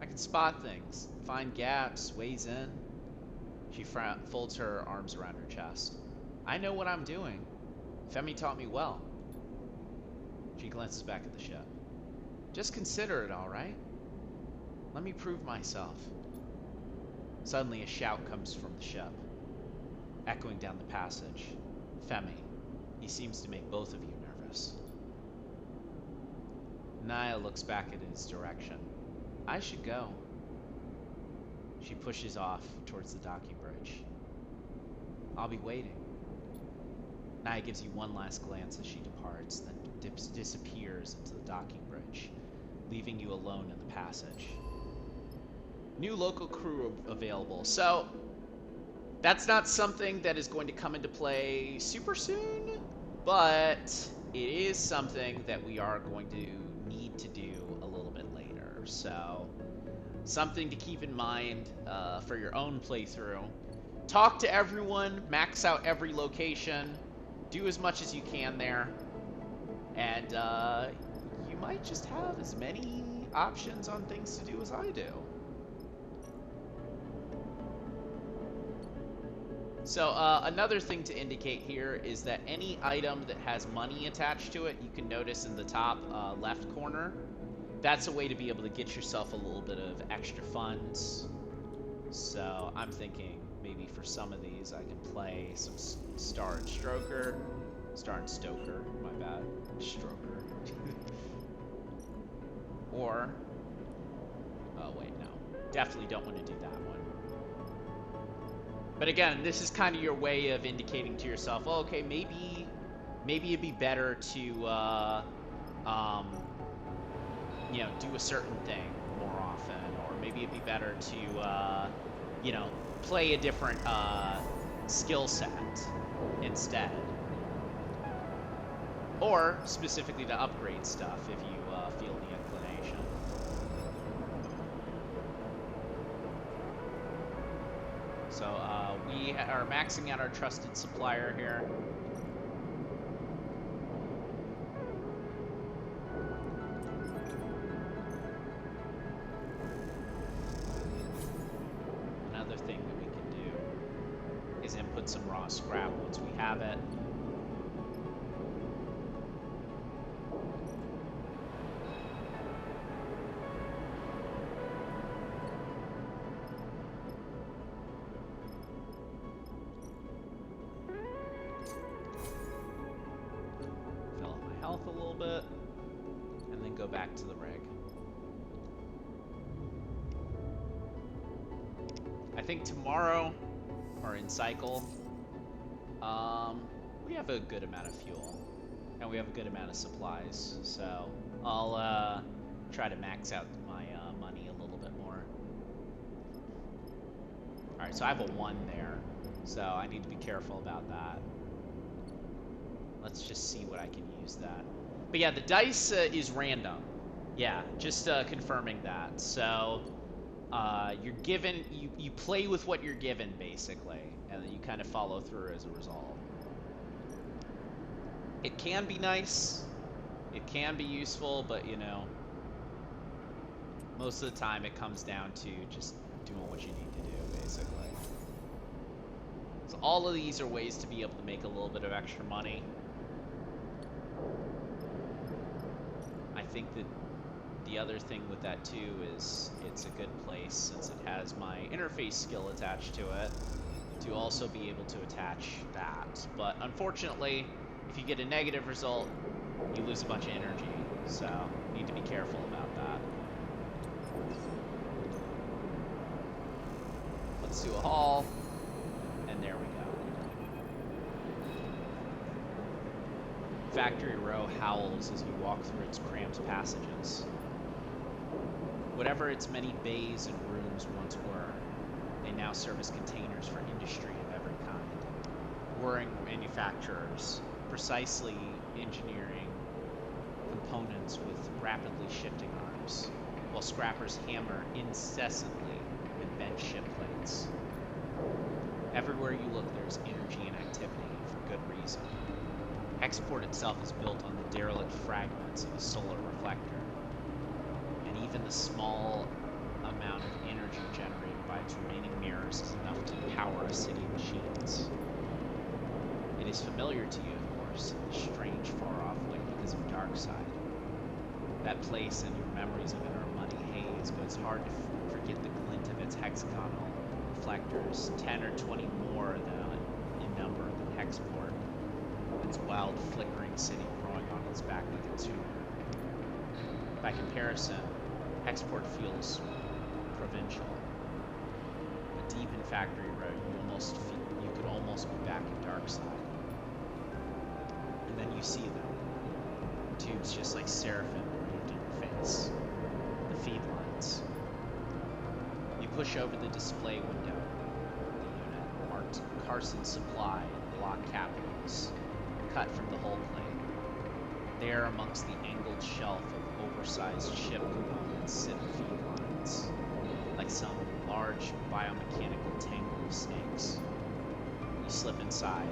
S1: I can spot things, find gaps, ways in. She folds her arms around her chest. I know what I'm doing. Femi taught me well. She glances back at the ship. Just consider it, all right? Let me prove myself. Suddenly, a shout comes from the ship, echoing down the passage. Femi. He seems to make both of you nervous. Naya looks back in his direction. I should go. She pushes off towards the docking bridge. I'll be waiting. Naya gives you one last glance as she departs, then disappears into the docking bridge, leaving you alone in the passage. New local crew available. So, that's not something that is going to come into play super soon, but it is something that we are going to need to do a little bit later. So, something to keep in mind for your own playthrough. Talk to everyone, max out every location, do as much as you can there, and you might just have as many options on things to do as I do. So another thing to indicate here is that any item that has money attached to it, you can notice in the top left corner, that's a way to be able to get yourself a little bit of extra funds. So I'm thinking maybe for some of these I can play some Star and Stoker. Star and Stoker, my bad. Stroker. Or, oh wait, no. Definitely don't want to do that one. But again, this is kind of your way of indicating to yourself, oh, okay, maybe it'd be better to, you know, do a certain thing more often, or maybe it'd be better to, you know, play a different skill set instead, or specifically to upgrade stuff if you feel the inclination. So we are maxing out our trusted supplier here. Another thing that we can do is input some raw scrap once we have it. A little bit, and then go back to the rig. I think tomorrow, or in cycle, we have a good amount of fuel, and we have a good amount of supplies, so I'll try to max out my money a little bit more. Alright, so I have a 1 there, so I need to be careful about that. Let's just see what I can use that. But yeah, the dice is random. Yeah, just confirming that. So you're given, you play with what you're given, basically, and then you kind of follow through as a result. It can be nice. It can be useful, but, you know, most of the time it comes down to just doing what you need to do, basically. So all of these are ways to be able to make a little bit of extra money. I think that the other thing with that too is it's a good place, since it has my interface skill attached to it, to also be able to attach that. But unfortunately, if you get a negative result, you lose a bunch of energy, so you need to be careful about that. Let's do a haul, and there we go. Factory Row howls as you walk through its cramped passages. Whatever its many bays and rooms once were, they now serve as containers for industry of every kind. Whirring manufacturers, precisely engineering components with rapidly shifting arms, while scrappers hammer incessantly with bent ship plates. Everywhere you look, there's energy and activity, for good reason. Hexport itself is built on the derelict fragments of a solar reflector, and even the small amount of energy generated by its remaining mirrors is enough to power a city of machines. It is familiar to you, of course, in this strange, far-off way because of Darkside. That place and your memories of it are a muddy haze, but it's hard to forget the glint of its hexagonal reflectors, 10 or 20 more in number than Hexport. Its wild, flickering city growing on its back like a tumor. By comparison, Hexport feels provincial. But deep in Factory Road, you could almost be back in Darkside. And then you see them. Tubes just like Seraphim removed in your face. The feed lines. You push over the display window. The unit marked Carson Supply and Block Capitals, cut from the hull plane. There, amongst the angled shelf of oversized ship components, sit feed lines, like some large biomechanical tangle of snakes. You slip inside,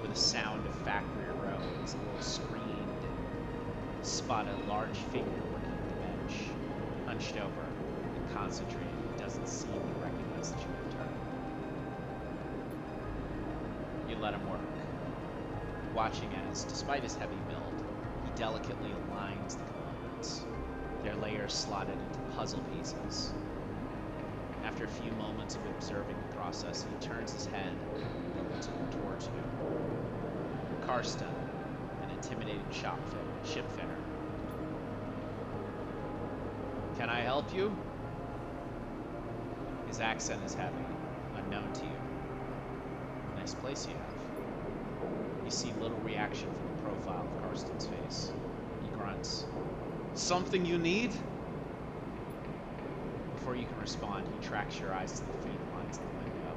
S1: with a sound of Factory Row as a little screened, spot a large figure working the bench, hunched over and concentrating. It doesn't seem to recognize that you have turned. let him work, watching as, despite his heavy build, he delicately aligns the components, their layers slotted into puzzle pieces. After a few moments of observing the process, he turns his head towards you. Karsten, an intimidating shipfitter. Can I help you? His accent is heavy, unknown to you. Nice place you have. You see little reaction from the profile of Karsten's face. He grunts. Something you need? Before you can respond, he tracks your eyes to the faint lines in the window.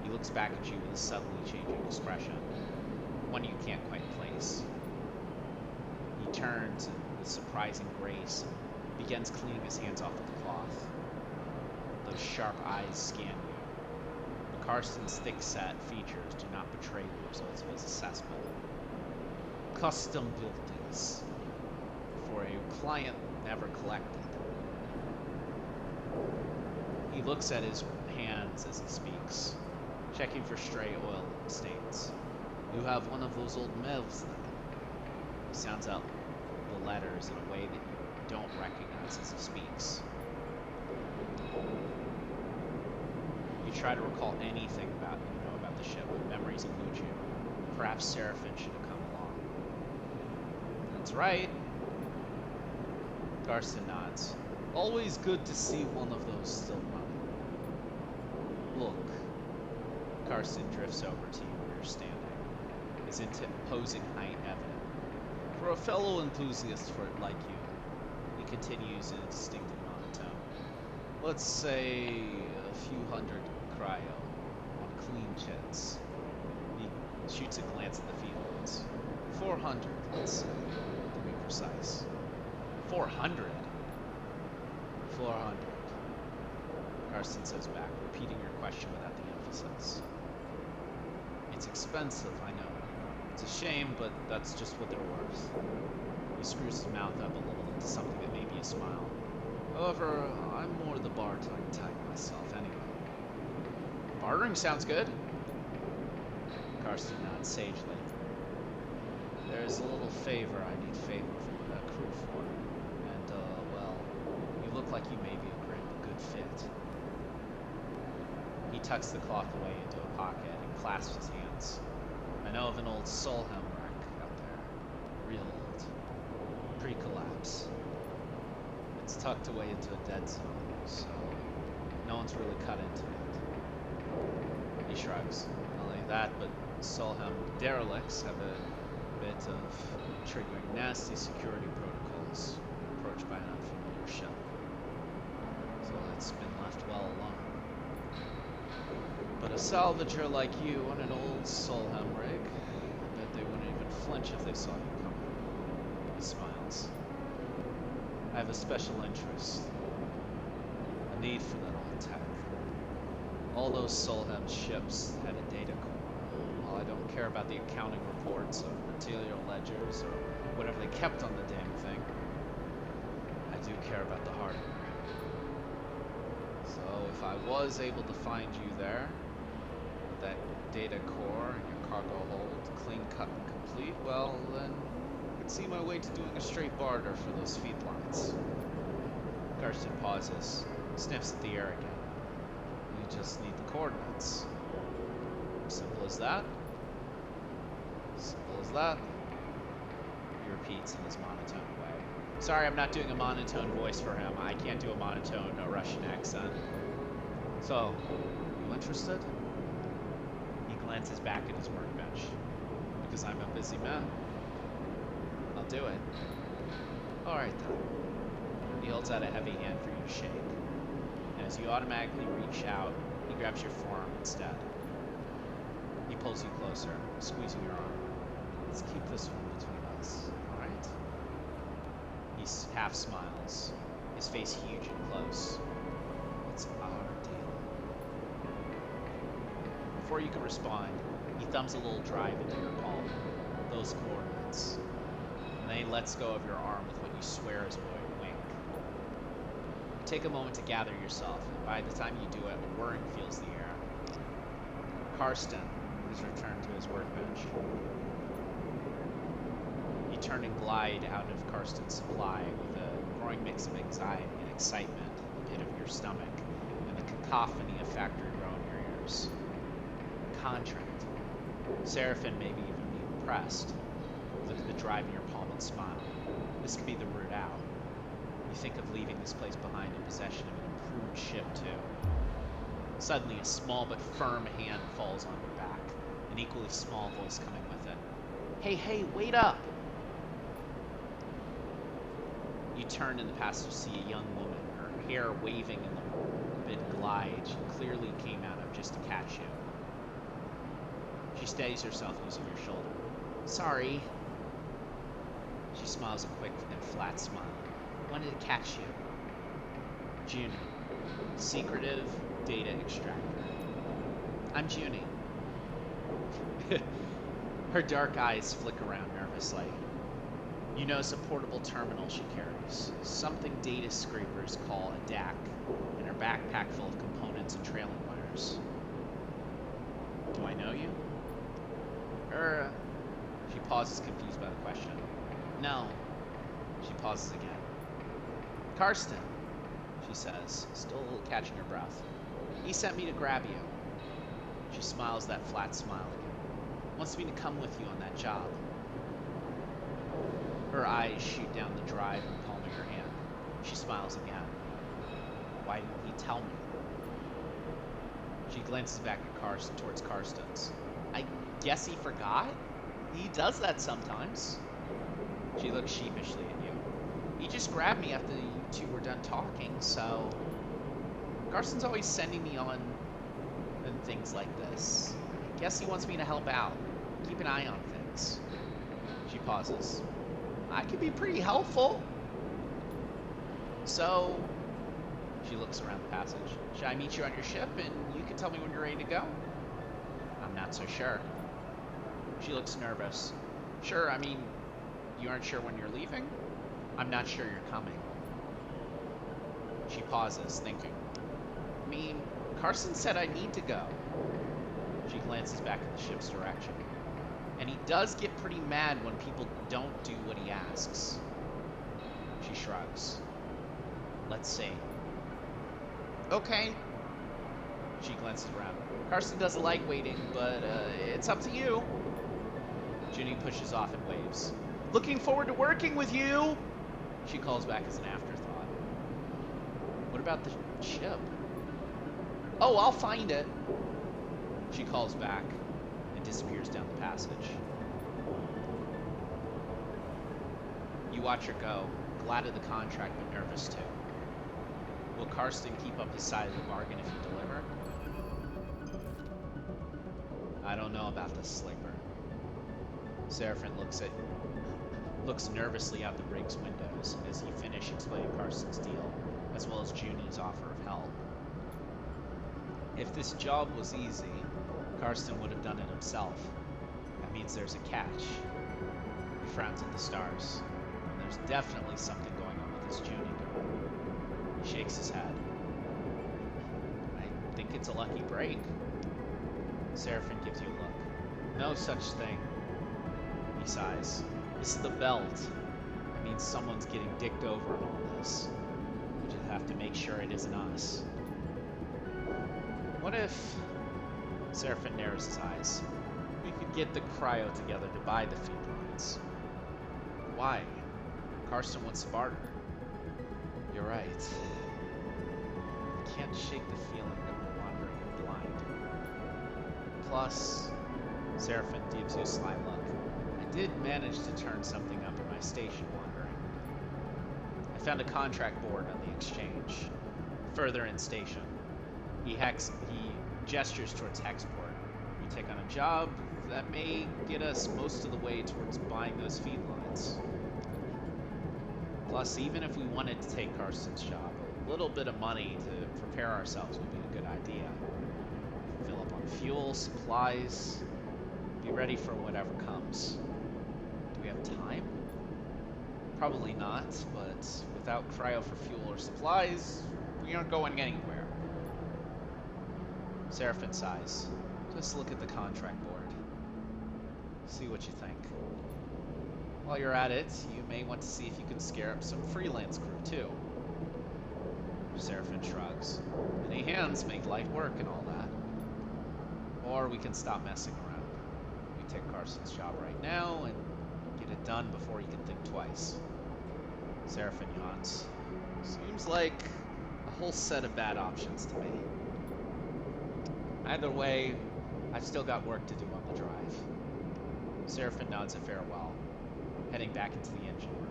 S1: He looks back at you with a subtly changing expression, one you can't quite place. He turns with surprising grace and begins cleaning his hands off with the cloth. Those sharp eyes scan you. But Karsten's thick-set features do not betray the results of his assessment. Custom buildings for a client never collected. He looks at his hands as he speaks, checking for stray oil stains. You have one of those old Mevs then. He sounds out the letters in a way that you don't recognize as he speaks. You try to recall anything about the ship, but memories elude you. Perhaps Seraphim should have come along. That's right. Karsten nods. Always good to see one of those still running. Look. Karsten drifts over to you where you're standing, his imposing height evident. For a fellow enthusiast for it like you, he continues in a distinctive monotone. Let's say a few hundred cryo on clean jets. He shoots a glance at the fields. 400, let's say, to be precise. 400? 400. Karsten says back, repeating your question without the emphasis. It's expensive, I know. It's a shame, but that's just what they're worth. He screws his mouth up a little into something that may be a smile. However, I'm more the bartering type myself anyway. Bartering sounds good. Karsten nods sagely. There's a little favor I need from that crew for. And, well, you look like you may be a good fit. He tucks the cloth away into a pocket and clasps his hands. I know of an old Solheim wreck out there. Real old. Pre-collapse. It's tucked away into a dead zone, so no one's really cut into it. He shrugs. Not only that, but Solheim derelicts have a bit of triggering nasty security protocols approached by an unfamiliar ship. So it's been left well alone. But a salvager like you on an old Solheim rig, I bet they wouldn't even flinch if they saw you coming. He smiles. I have a special interest, a need for that old tech. All those Solheim ships had a data core. While I don't care about the accounting reports of material ledgers or whatever they kept on the damn thing, I do care about the hardware. So if I was able to find you there, with that data core and your cargo hold clean cut and complete, well then I could see my way to doing a straight barter for those feedlots. Karsten pauses, sniffs at the air again. You just need the coordinates. Simple as that. Simple as that. He repeats in his monotone way. Sorry, I'm not doing a monotone voice for him. I can't do a monotone Russian accent. So, you interested? He glances back at his workbench. Because I'm a busy man. I'll do it. Alright then. He holds out a heavy hand for you to shake. And as you automatically reach out, he grabs your forearm instead. He pulls you closer, squeezing your arm. Let's keep this one between us, alright? He half smiles, his face huge and close. What's our deal? Before you can respond, he thumbs a little drive into your palm, those coordinates. And then he lets go of your arm with what you swear is a wink. Take a moment to gather yourself, and by the time you do it, a whirring fills the air. Karsten, He's returned to his workbench. You turn and glide out of Karsten's supply with a growing mix of anxiety and excitement in the pit of your stomach, and the cacophony of factory grow in your ears. Contract. Seraphin maybe even be impressed. Look at the drive in your palm and smile. This could be the route out. You think of leaving this place behind in possession of an improved ship, too. Suddenly, a small but firm hand falls on your back, an equally small voice coming with it. Hey, wait up! You turn in the passage to see a young woman, her hair waving in the mid-glide she clearly came out of just to catch you. She steadies herself using your shoulder. Sorry. She smiles a quick and flat smile. Wanted to catch you. Junie. Secretive data extractor. I'm Junie. Her dark eyes flick around nervously. You notice a portable terminal she carries, something data scrapers call a DAC, and her backpack full of components and trailing wires. Do I know you? She pauses, confused by the question. No. She pauses again. Karsten, she says, still catching her breath. He sent me to grab you. She smiles that flat smile again. Wants me to come with you on that job. Her eyes shoot down the drive and palming her hand. She smiles again. Why didn't he tell me? She glances back at towards Karsten's. I guess he forgot? He does that sometimes. She looks sheepishly at you. He just grabbed me after you two were done talking, so... Karsten's always sending me on and things like this. I guess he wants me to help out. Keep an eye on things. She pauses. I could be pretty helpful. So... She looks around the passage. Should I meet you on your ship and you can tell me when you're ready to go? I'm not so sure. She looks nervous. Sure, I mean, you aren't sure when you're leaving? I'm not sure you're coming. She pauses, thinking. I mean, Karsten said I need to go. She glances back in the ship's direction. And he does get pretty mad when people don't do what he asks. She shrugs. Let's see. Okay. She glances around. Karsten doesn't like waiting, but it's up to you. Junie pushes off and waves. Looking forward to working with you, she calls back as an afterthought. What about the ship? Oh, I'll find it. She calls back and disappears down the passage. You watch her go, glad of the contract but nervous too. Will Karsten keep up his side of the bargain if you deliver? I don't know about this sleeper. Seraphin looks nervously out the rig's windows as he finishes explaining Karsten's deal, as well as Junie's offer of help. If this job was easy, Karsten would have done it himself. That means there's a catch. He frowns at the stars. And there's definitely something going on with this Junie girl. He shakes his head. I think it's a lucky break. Seraphin gives you a look. No such thing. He sighs. This is the belt. That means someone's getting dicked over in all this. We just have to make sure it isn't us. What if... Seraphin narrows his eyes. We could get the cryo together to buy the feed lines. Why? Karsten wants barter. You're right. I can't shake the feeling that we're wandering in blind. Plus, Seraphin gives you a sly look. I did manage to turn something up in my station wandering. I found a contract board on the exchange. Further in station. He gestures towards Hexport. We take on a job that may get us most of the way towards buying those feed lines. Plus, even if we wanted to take Karsten's job, a little bit of money to prepare ourselves would be a good idea. Fill up on fuel, supplies, be ready for whatever comes. Do we have time? Probably not, but without cryo for fuel or supplies, we aren't going anywhere. Seraphin sighs. Just look at the contract board. See what you think. While you're at it, you may want to see if you can scare up some freelance crew too. Seraphin shrugs. Many hands make light work and all that. Or we can stop messing around. We take Carson's job right now and get it done before you can think twice. Seraphin yawns. Seems like a whole set of bad options to me. Either way, I've still got work to do on the drive. Seraphin nods a farewell, heading back into the engine room.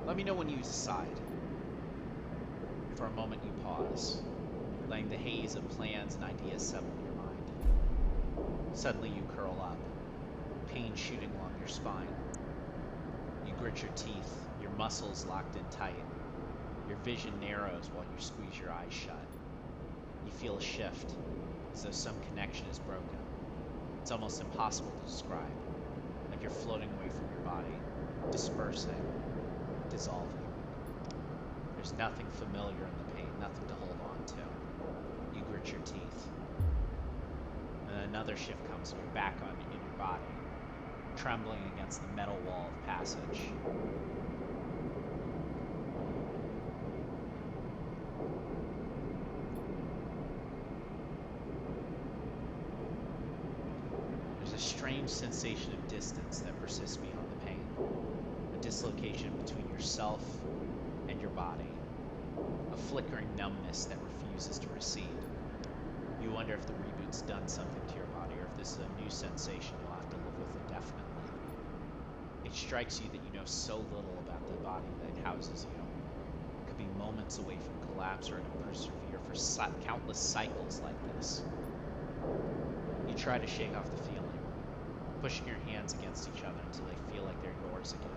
S1: Let me know when you decide. For a moment you pause, letting the haze of plans and ideas settle in your mind. Suddenly you curl up, pain shooting along your spine. You grit your teeth, your muscles locked in tight. Your vision narrows while you squeeze your eyes shut. You feel a shift, as though some connection is broken. It's almost impossible to describe, like you're floating away from your body, dispersing, dissolving. There's nothing familiar in the pain, nothing to hold on to. You grit your teeth. And another shift comes and you're back in your body, trembling against the metal wall of passage. There's a strange sensation of distance that persists beyond the pain. A dislocation between yourself and your body. A flickering numbness that refuses to recede. You wonder if the reboot's done something to your body, or if this is a new sensation you'll have to live with indefinitely. It strikes you that you know so little about the body that houses you. It could be moments away from collapse, or it can persevere for countless cycles like this. You try to shake off the feeling, pushing your hands against each other until they feel like they're yours again.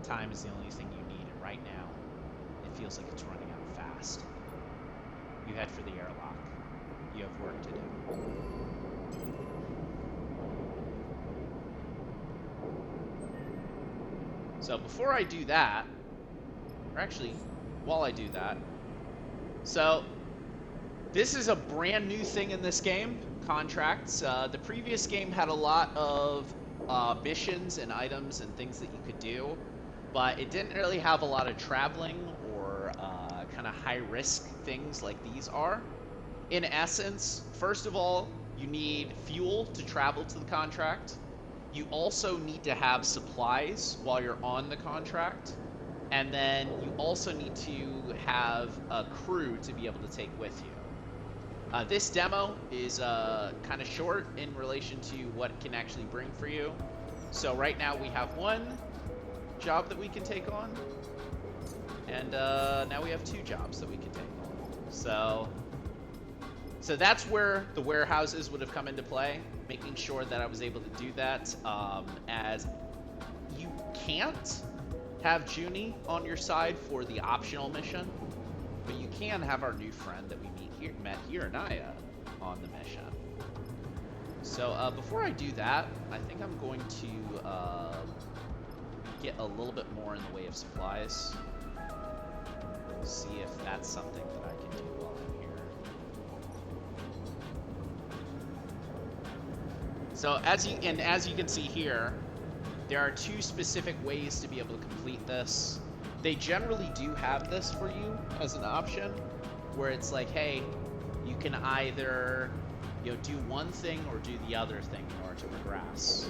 S1: Time is the only thing you need, and right now, it feels like it's running out fast. You head for the airlock. You have work to do. So before I do that, or actually, while I do that, so this is a brand new thing in this game, contracts. The previous game had a lot of missions and items and things that you could do, but it didn't really have a lot of traveling or kind of high-risk things like these are. In essence, first of all, you need fuel to travel to the contract. You also need to have supplies while you're on the contract. And then you also need to have a crew to be able to take with you. This demo is kind of short in relation to what it can actually bring for you. So right now we have one job that we can take on. And now we have two jobs that we can take on. So that's where the warehouses would have come into play, making sure that I was able to do that, as you can't have Junie on your side for the optional mission, but you can have our new friend that we met here, Naya, on the mission. So before I do that, I think I'm going to get a little bit more in the way of supplies. See if that's something that I can do while I'm here. So as you can see here, there are two specific ways to be able to complete this. They generally do have this for you as an option, where it's like, hey, you can either do one thing or do the other thing in order to progress.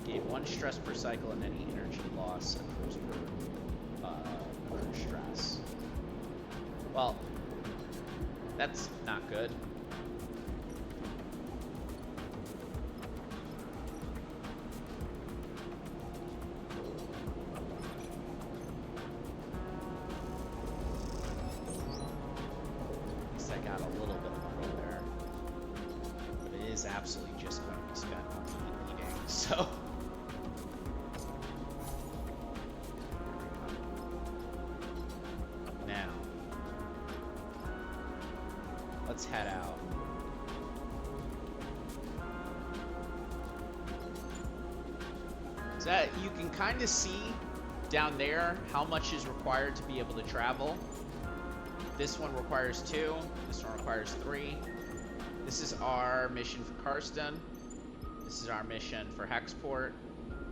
S1: Gain 1 stress per cycle and any energy loss occurs per stress. Well, that's not good. At least I got a little bit of money there. But it is absolutely just going to be spent on eating, so... Let's head out. that you can kind of see down there how much is required to be able to travel. This one requires 2. This one requires 3. This is our mission for Karsten. This is our mission for Hexport.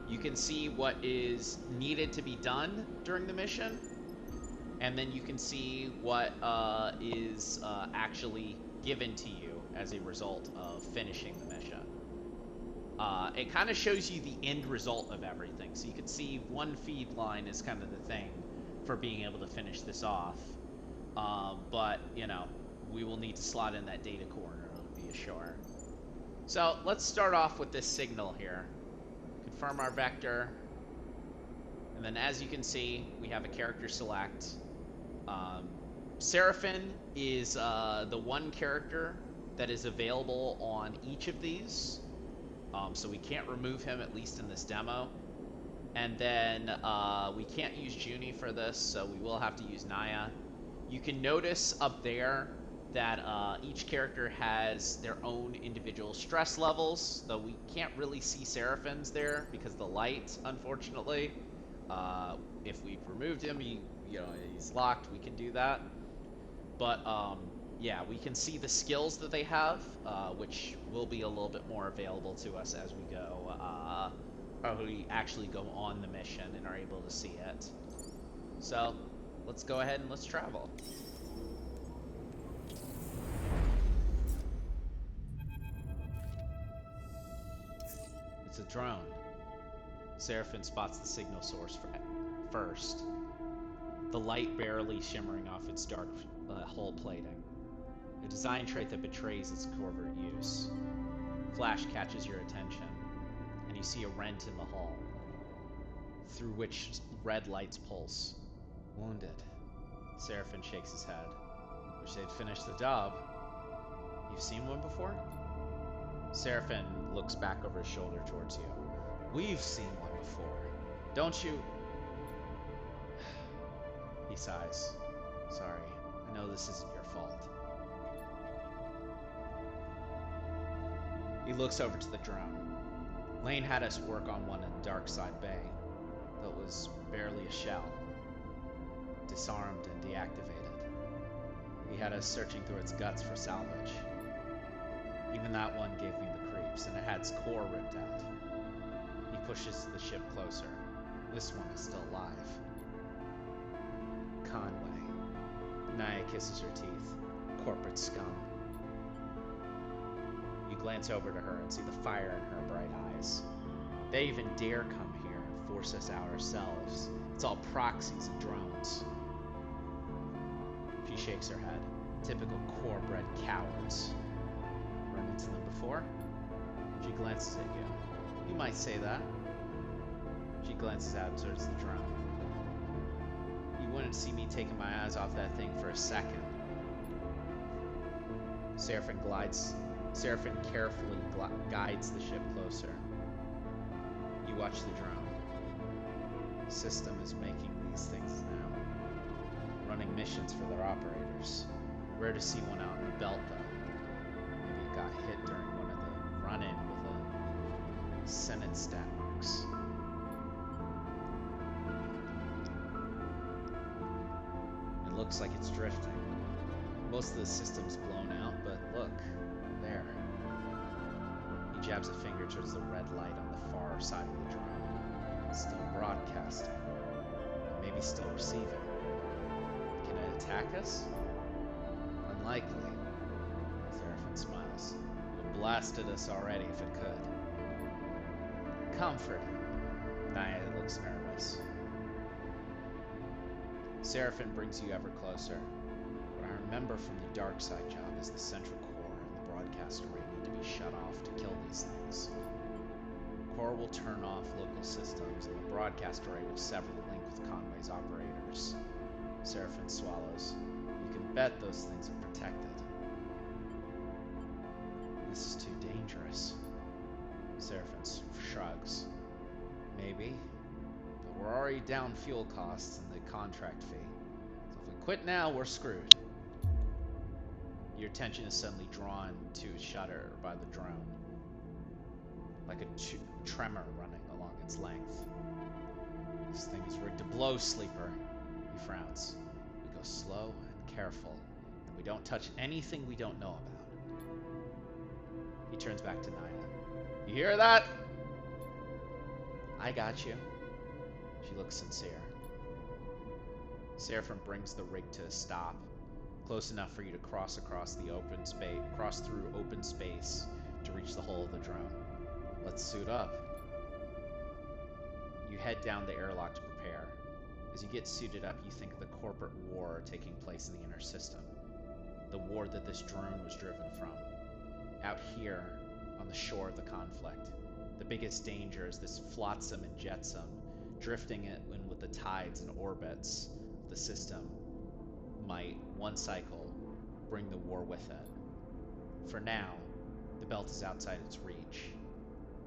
S1: You can see what is needed to be done during the mission, and then you can see what is actually given to you as a result of finishing the mission. It kind of shows you the end result of everything. So you can see one feed line is kind of the thing for being able to finish this off. But, you know, we will need to slot in that data corner, to be sure. So let's start off with this signal here. Confirm our vector. And then as you can see, we have a character select. Seraphin is the one character that is available on each of these. So we can't remove him, at least in this demo. And then we can't use Junie for this, so we will have to use Naya. You can notice up there that each character has their own individual stress levels, though we can't really see Seraphin's there because of the light, unfortunately. If we've removed him, he's locked, we can do that. But yeah, we can see the skills that they have, which will be a little bit more available to us as we go, or we actually go on the mission and are able to see it. So let's go ahead and let's travel. It's a drone. Seraphin spots the signal source first, the light barely shimmering off its dark hull plating. A design trait that betrays its covert use. Flash catches your attention, and you see a rent in the hull, through which red lights pulse. Wounded. Seraphin shakes his head. Wish they'd finished the job. You've seen one before? Seraphin looks back over his shoulder towards you. We've seen one before. Don't you? He sighs. Sorry, I know this isn't your fault. He looks over to the drone. Lane had us work on one in Darkside Bay, though it was barely a shell. Disarmed and deactivated. He had us searching through its guts for salvage. Even that one gave me the creeps, and it had its core ripped out. He pushes the ship closer. This one is still alive. Conway. Naya kisses her teeth. Corporate scum. You glance over to her and see the fire in her bright eyes. They even dare come here and force us out ourselves. It's all proxies and drones. She shakes her head. Typical core-bred cowards. Run into them before? She glances at you. You might say that. She glances out towards the drone. You wouldn't see me taking my eyes off that thing for a second. Seraphin carefully guides the ship closer. You watch the drone. The system is making these things now. Running missions for their operators. Rare to see one out in the belt, though. Maybe it got hit during one of the run-in with a Senate stat marks. It looks like it's drifting. Most of the system's blown out, but look, there. He jabs a finger towards the red light on the far side of the drone. It's still broadcasting. Maybe still receiving. Can it attack us? Unlikely. Seraphin smiles. It would have blasted us already if it could. Comforting. Naya looks nervous. Seraphin brings you ever closer. What I remember from the dark side job is the central core and the broadcast array need to be shut off to kill these things. The core will turn off local systems, and the broadcast array will sever the link with Conway's operators. Seraphin swallows. You can bet those things are protected. This is too dangerous. Seraphin shrugs. Maybe. But we're already down fuel costs and the contract fee. So if we quit now, we're screwed. Your attention is suddenly drawn to a shutter by the drone. Like a tremor running along its length. This thing is rigged to blow, Sleeper. He frowns. We go slow and careful, and we don't touch anything we don't know about. He turns back to Nyla. You hear that? I got you. She looks sincere. Seraphim brings the rig to a stop, close enough for you to cross through open space to reach the hull of the drone. Let's suit up. You head down the airlock to prepare. As you get suited up, you think of the corporate war taking place in the inner system. The war that this drone was driven from. Out here, on the shore of the conflict, the biggest danger is this flotsam and jetsam, drifting in with the tides and orbits of the system, might, one cycle, bring the war with it. For now, the belt is outside its reach,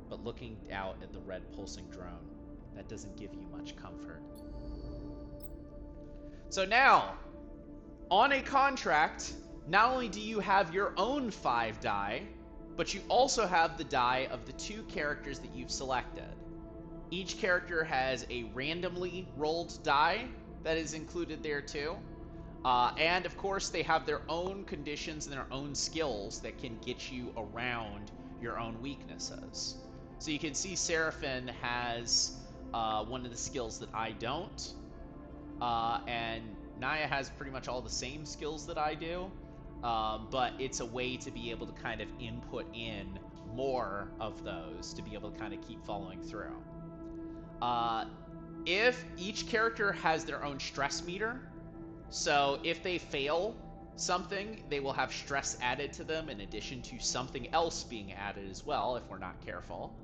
S1: but looking out at the red pulsing drone, that doesn't give you much comfort. So now, on a contract, not only do you have your own 5 die, but you also have the die of the 2 characters that you've selected. Each character has a randomly rolled die that is included there too. And of course, they have their own conditions and their own skills that can get you around your own weaknesses. So you can see Seraphim has one of the skills that I don't. And Naya has pretty much all the same skills that I do. But it's a way to be able to kind of input in more of those to be able to kind of keep following through. If each character has their own stress meter, so if they fail something, they will have stress added to them in addition to something else being added as well, if we're not careful.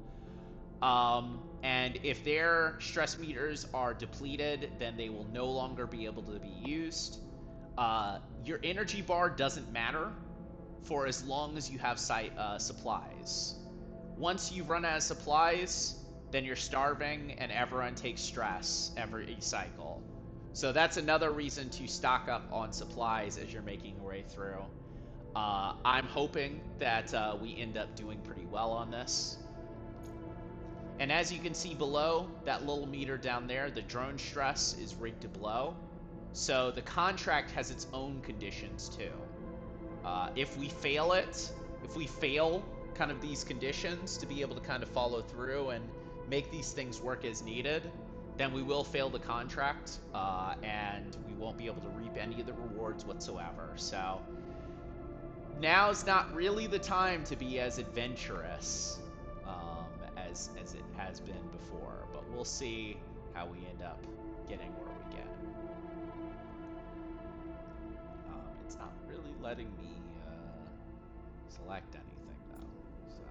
S1: And if their stress meters are depleted, then they will no longer be able to be used. Your energy bar doesn't matter for as long as you have supplies. Once you've run out of supplies, then you're starving and everyone takes stress every cycle. So that's another reason to stock up on supplies as you're making your way through. I'm hoping that we end up doing pretty well on this. And as you can see below, that little meter down there, the drone stress is rigged to blow. So the contract has its own conditions too. If we fail kind of these conditions to be able to kind of follow through and make these things work as needed, then we will fail the contract, and we won't be able to reap any of the rewards whatsoever. So now's not really the time to be as adventurous as it has been before, but we'll see how we end up getting where we get. It's not really letting me select anything though, so.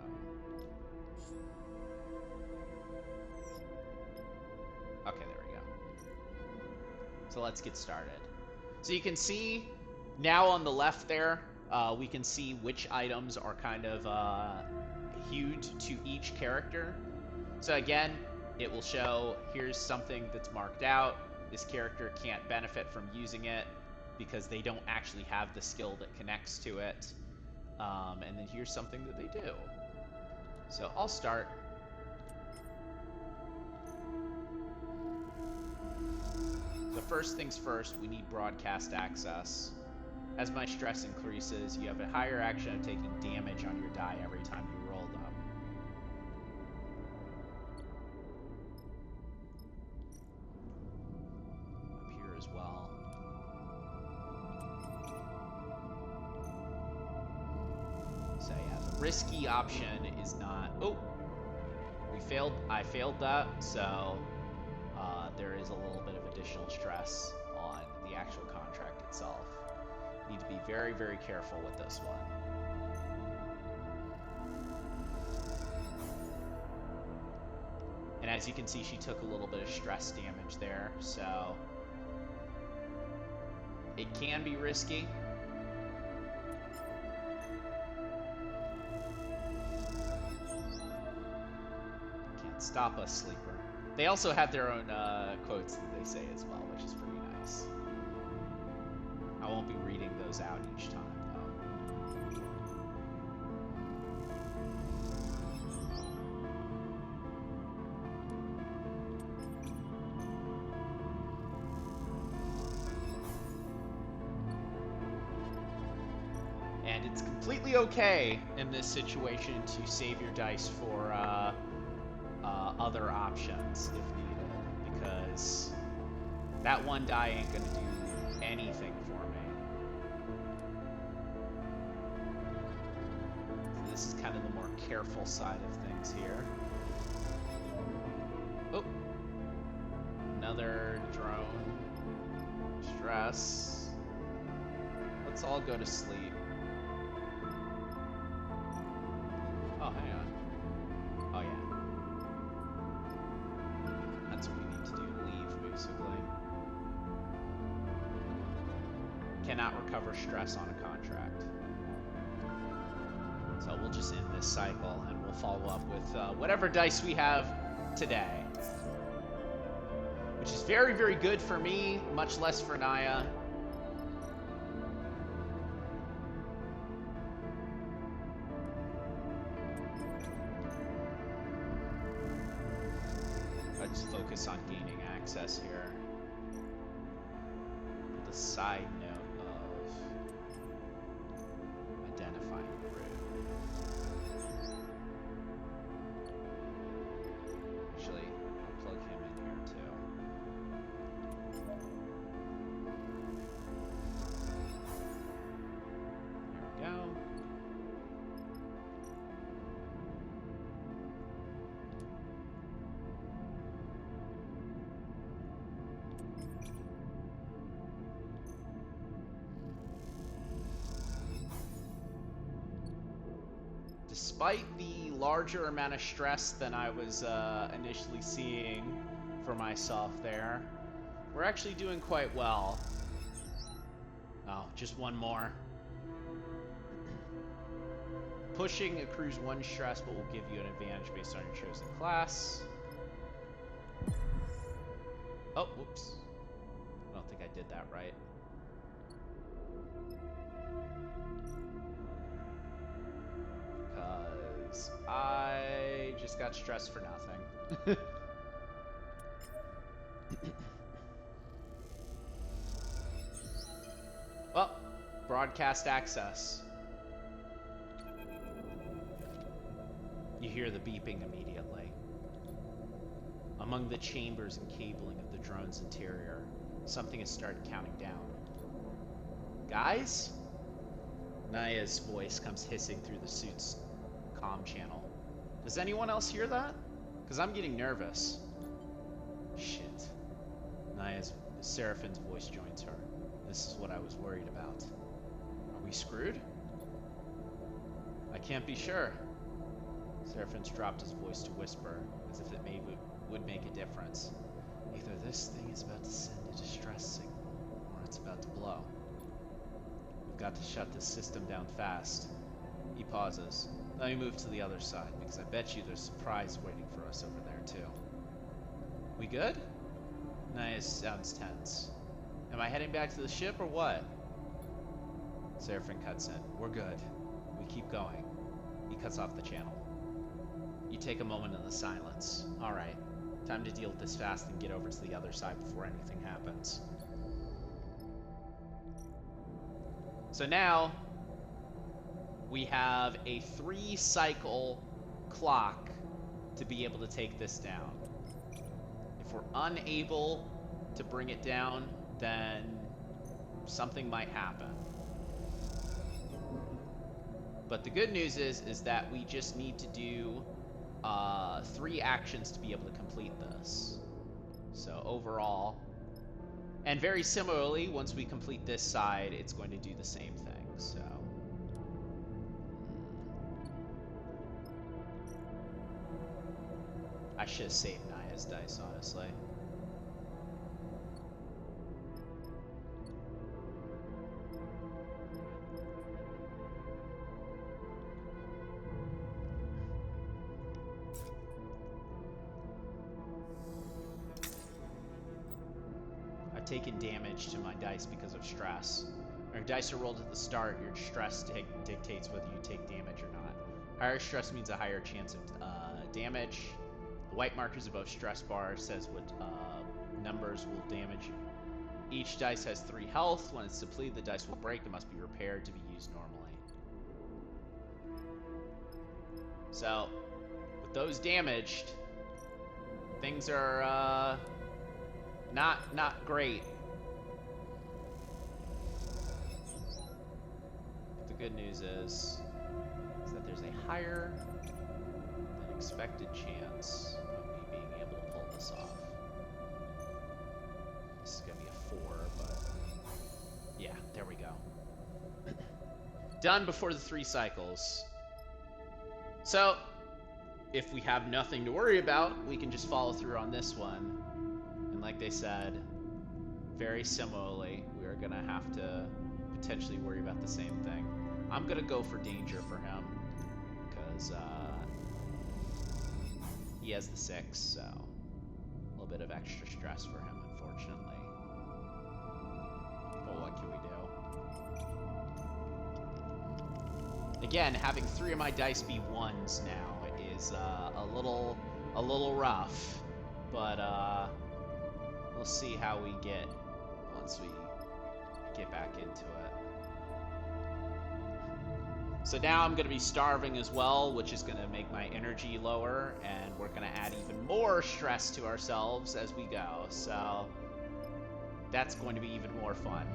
S1: Okay, there we go. So let's get started. So you can see now on the left there, we can see which items are kind of hued to each character. So again, it will show here's something that's marked out. This character can't benefit from using it because they don't actually have the skill that connects to it. And then here's something that they do. So I'll start. So first things first, we need broadcast access. As my stress increases, you have a higher action of taking damage on your die every time you roll them. Up here as well. So yeah, the risky option is not... Oh! I failed that, so there is a little bit of additional stress on the actual contract itself. Need to be very, very careful with this one. And as you can see, she took a little bit of stress damage there, so it can be risky. Can't stop us, Sleeper. They also have their own quotes that they say as well, which is pretty nice. I won't be reading those out each time, though. And it's completely okay in this situation to save your dice for other options if needed, because that one die ain't gonna do anything for me. So this is kind of the more careful side of things here. Oh, another drone. Stress. Let's all go to sleep. Oh, hang on. Oh, yeah. That's what we need to do. Leave, basically. Cannot recover stress on a contract. So we'll just end this cycle, and we'll follow up with whatever dice we have today. Which is very, very good for me, much less for Naya. Let's focus on gaining access here. The side note of identifying the route. Actually, I'll plug him in here too. There we go. Despite the larger amount of stress than I was initially seeing for myself there, we're actually doing quite well. Oh, just one more. Pushing accrues 1 stress, but will give you an advantage based on your chosen class. Oh, whoops. I don't think I did that right. Because I just got stressed for nothing. Well, broadcast access. You hear the beeping immediately. Among the chambers and cabling of the drone's interior, something has started counting down. Guys? Naya's voice comes hissing through the suit's comm channel. Does anyone else hear that? Because I'm getting nervous. Shit. Seraphine's voice joins her. This is what I was worried about. Are we screwed? I can't be sure. Seraphine's dropped his voice to whisper, as if it would make a difference. Either this thing is about to send a distress signal, or it's about to blow. We've got to shut this system down fast. He pauses. Let me move to the other side, because I bet you there's a surprise waiting for us over there, too. We good? Naya sounds tense. Am I heading back to the ship, or what? Seraphine cuts in. We're good. We keep going. He cuts off the channel. You take a moment in the silence. Alright. Time to deal with this fast and get over to the other side before anything happens. So now, we have a 3-cycle clock to be able to take this down. If we're unable to bring it down, then something might happen. But the good news is that we just need to do 3 actions to be able to complete this. So overall, and very similarly, once we complete this side, it's going to do the same thing. So I should have saved Naya's dice, honestly. Taken damage to my dice because of stress. When your dice are rolled at the start, your stress dictates whether you take damage or not. Higher stress means a higher chance of damage. The white markers above stress bar says what numbers will damage you. Each dice has 3 health. When it's depleted, the dice will break and must be repaired to be used normally. So, with those damaged, things are not great. But the good news is that there's a higher than expected chance of me being able to pull this off. This is gonna be a 4, but yeah, there we go. Done before the 3 cycles. So, if we have nothing to worry about, we can just follow through on this one. And like they said, very similarly, we are gonna have to potentially worry about the same thing. I'm gonna go for danger for him, because he has the 6, so a little bit of extra stress for him, unfortunately. But what can we do? Again, having 3 of my dice be 1s now is a little rough, but we'll see how we get once we get back into it. So now I'm going to be starving as well, which is going to make my energy lower, and we're going to add even more stress to ourselves as we go. So that's going to be even more fun.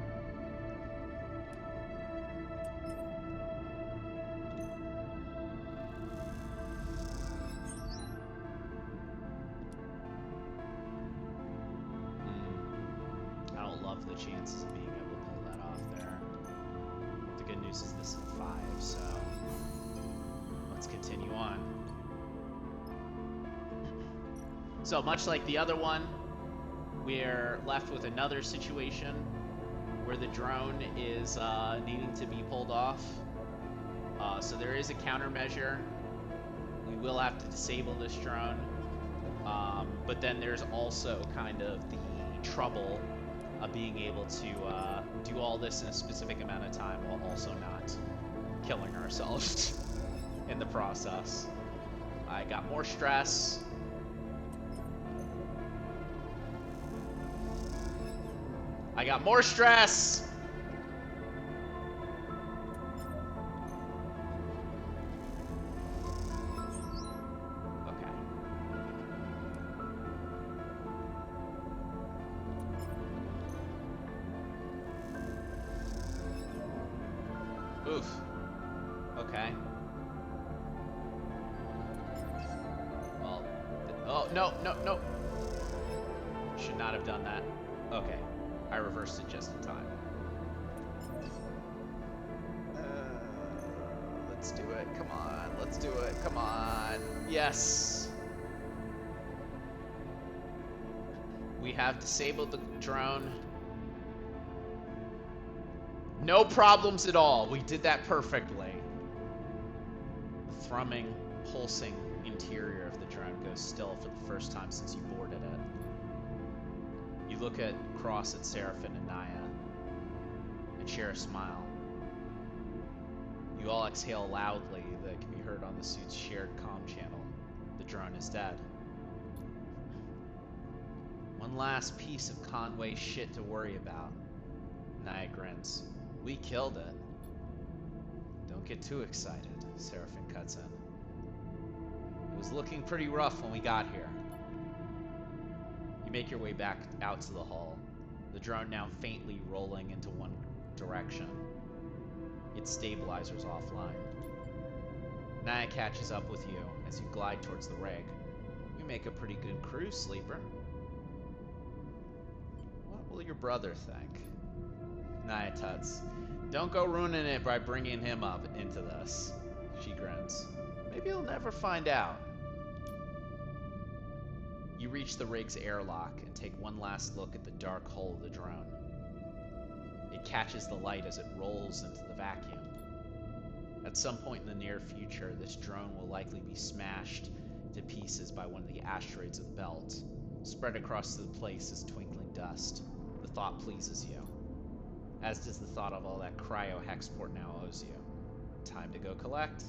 S1: I don't love the chances of being able to pull that off there. The good news is this is a 5, so let's continue on. So much like the other one, we're left with another situation where the drone is needing to be pulled off. So there is a countermeasure. We will have to disable this drone. But then there's also kind of the trouble of being able to do all this in a specific amount of time while also not killing ourselves in the process. I got more stress. I got more stress! Okay. Oof. Okay. Well, oh, no, no, no. Should not have done that. Okay. I reversed it just in time. Let's do it. Come on. Let's do it. Come on. Yes. We have disabled the drone. No problems at all. We did that perfectly. The thrumming, pulsing interior of the drone goes still for the first time since you boarded it. You look across at Seraphin and Naya and share a smile. You all exhale loudly that can be heard on the suit's shared comm channel. The drone is dead. One last piece of Conway shit to worry about. Naya grins. We killed it. Don't get too excited, Seraphin cuts in. It was looking pretty rough when we got here. You make your way back out to the hall, the drone now faintly rolling into one direction. Its stabilizer's offline. Naya catches up with you as you glide towards the rig. We make a pretty good crew, Sleeper. What will your brother think? Naya tuts. Don't go ruining it by bringing him up into this. She grins. Maybe he'll never find out. You reach the rig's airlock and take one last look at the dark hull of the drone. It catches the light as it rolls into the vacuum. At some point in the near future, this drone will likely be smashed to pieces by one of the asteroids of the belt. Spread across the place is twinkling dust. The thought pleases you, as does the thought of all that cryo Hexport now owes you. Time to go collect.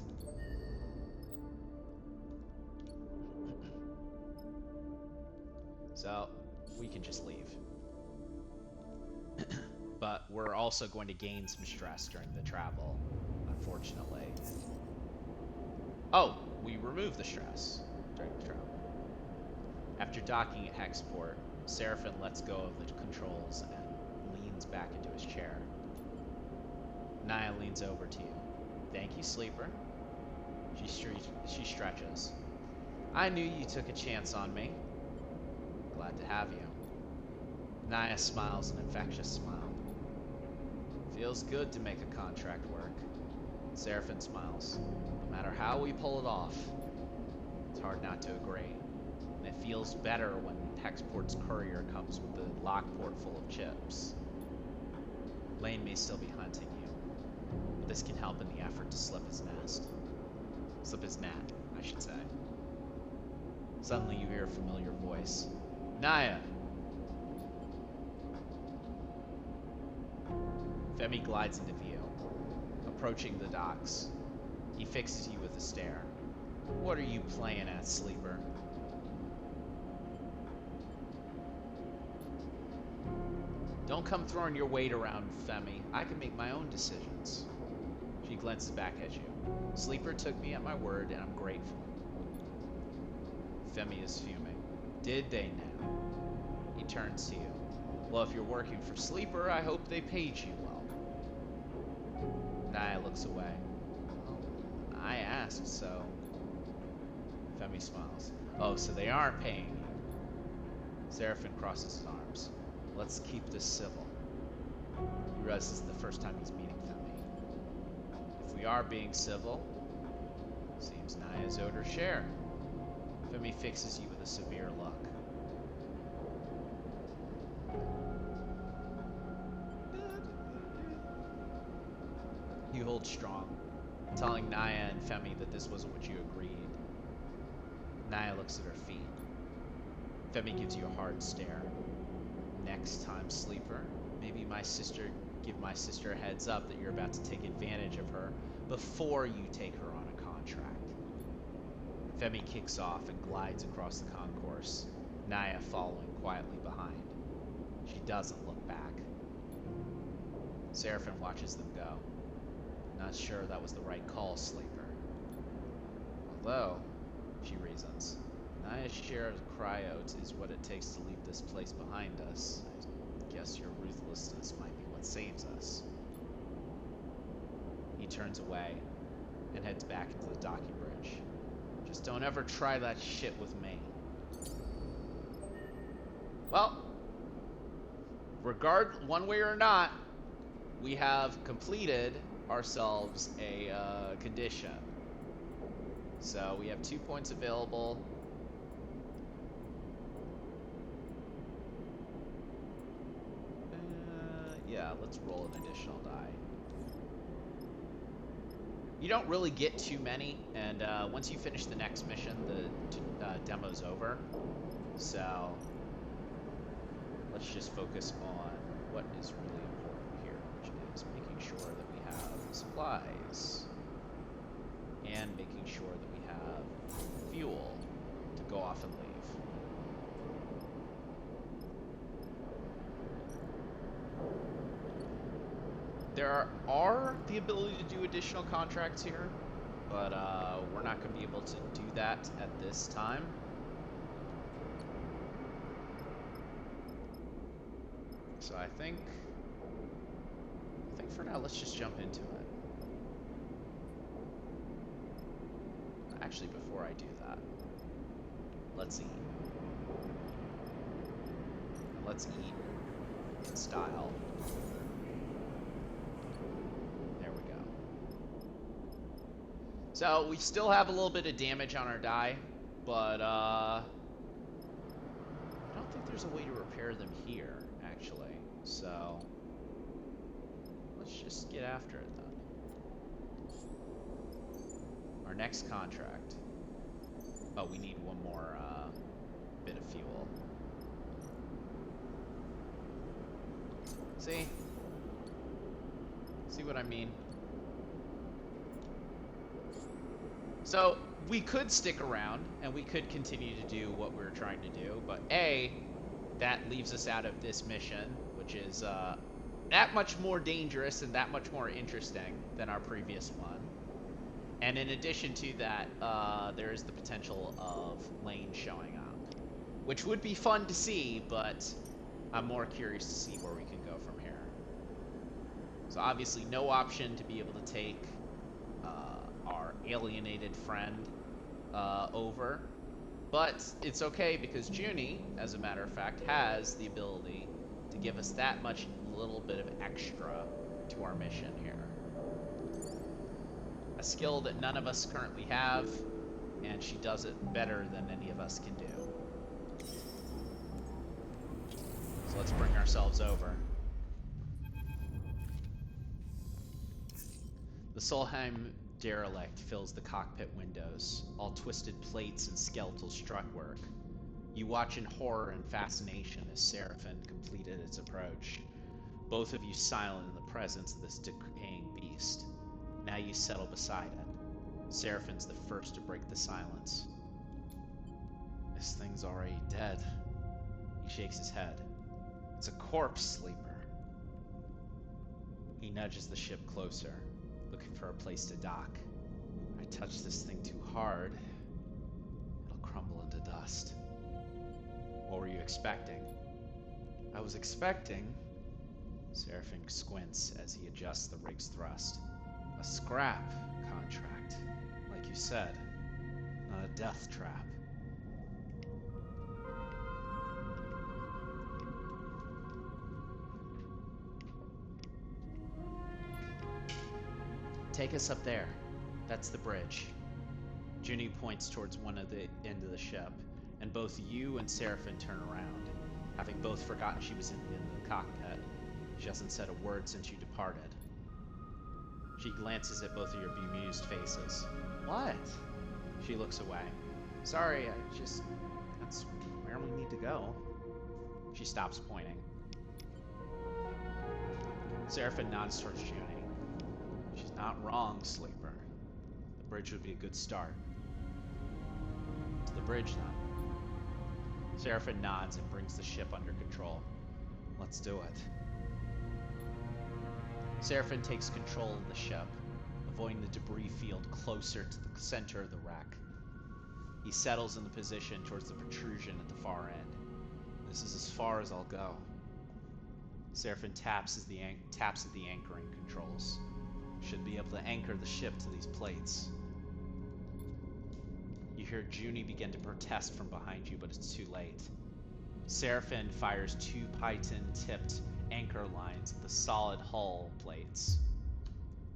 S1: So, we can just leave. But we're also going to gain some stress during the travel, unfortunately. Oh, we remove the stress during the travel. After docking at Hexport, Seraphin lets go of the controls and leans back into his chair. Naya leans over to you. Thank you, Sleeper. She stretches. I knew you took a chance on me. Glad to have you. Naya smiles an infectious smile. Feels good to make a contract work. Seraphin smiles. No matter how we pull it off, it's hard not to agree. And it feels better when Hexport's courier comes with a lockport full of chips. Lane may still be hunting you, but this can help in the effort to slip his nest. Slip his net, I should say. Suddenly you hear a familiar voice. Naya! Femi glides into view, approaching the docks. He fixes you with a stare. What are you playing at, Sleeper? Don't come throwing your weight around, Femi. I can make my own decisions. She glances back at you. Sleeper took me at my word, and I'm grateful. Femi is fuming. Did they now? He turns to you. Well, if you're working for Sleeper, I hope they paid you well. Naya looks away. Oh, I asked, so... Femi smiles. Oh, so they aren't paying you. Seraphin crosses his arms. Let's keep this civil. He realizes this is the first time he's meeting Femi. If we are being civil, seems Naya's owed her share. Femi fixes you with a severe look. You hold strong, telling Naya and Femi that this wasn't what you agreed. Naya looks at her feet. Femi gives you a hard stare. Next time, Sleeper, maybe give my sister a heads up that you're about to take advantage of her before you take her on a contract. Femi kicks off and glides across the concourse, Naya following quietly behind. She doesn't look back. Seraphin watches them go. Not sure that was the right call, Sleeper. Although, she reasons, Naya's share of cryotes is what it takes to leave this place behind us. I guess your ruthlessness might be what saves us. He turns away and heads back into the docking bridge. Just don't ever try that shit with me. Well, one way or not, we have completed ourselves a condition. So we have 2 points available. Yeah, let's roll an additional die. You don't really get too many, and once you finish the next mission, the demo's over. So let's just focus on what is really important here, which is making sure that we have supplies and making sure that we have fuel to go off and leave. There are the ability to do additional contracts here, but we're not going to be able to do that at this time. So I think for now, let's just jump into it. Actually, before I do that, let's eat. Let's eat in style. There we go. So we still have a little bit of damage on our die, but I don't think there's a way to repair them here, actually. So let's just get after it then. Our next contract. Oh, we need one more bit of fuel. See? See what I mean? So, we could stick around, and we could continue to do what we're trying to do, but A, that leaves us out of this mission, which is that much more dangerous and that much more interesting than our previous one. And in addition to that, there is the potential of Lane showing up, which would be fun to see, but I'm more curious to see where we can go from here. So obviously no option to be able to take our alienated friend over, but it's okay because Junie, as a matter of fact, has the ability to give us that much little bit of extra to our mission here. A skill that none of us currently have, and she does it better than any of us can do. So let's bring ourselves over. The Solheim derelict fills the cockpit windows, all twisted plates and skeletal strutwork. You watch in horror and fascination as Seraphim completed its approach. Both of you silent in the presence of this decaying beast. Now you settle beside it. Seraphim's the first to break the silence. This thing's already dead. He shakes his head. It's a corpse, Sleeper. He nudges the ship closer, looking for a place to dock. I touch this thing too hard, it'll crumble into dust. What were you expecting? I was expecting... Seraphim squints as he adjusts the rig's thrust. A scrap contract, like you said, not a death trap. Take us up there. That's the bridge. Junie points towards one of the end of the ship, and both you and Seraphim turn around, having both forgotten she was in the end of the cockpit. She hasn't said a word since you departed. She glances at both of your bemused faces. What? She looks away. Sorry, that's where we need to go. She stops pointing. Seraphim nods towards Junie. She's not wrong, Sleeper. The bridge would be a good start. To the bridge, then. Seraphim nods and brings the ship under control. Let's do it. Seraphim takes control of the ship, avoiding the debris field closer to the center of the wreck. He settles in the position towards the protrusion at the far end. This is as far as I'll go. Seraphim taps at the anchoring controls. Should be able to anchor the ship to these plates. You hear Junie begin to protest from behind you, but it's too late. Seraphim fires 2 python-tipped anchor lines at the solid hull plates.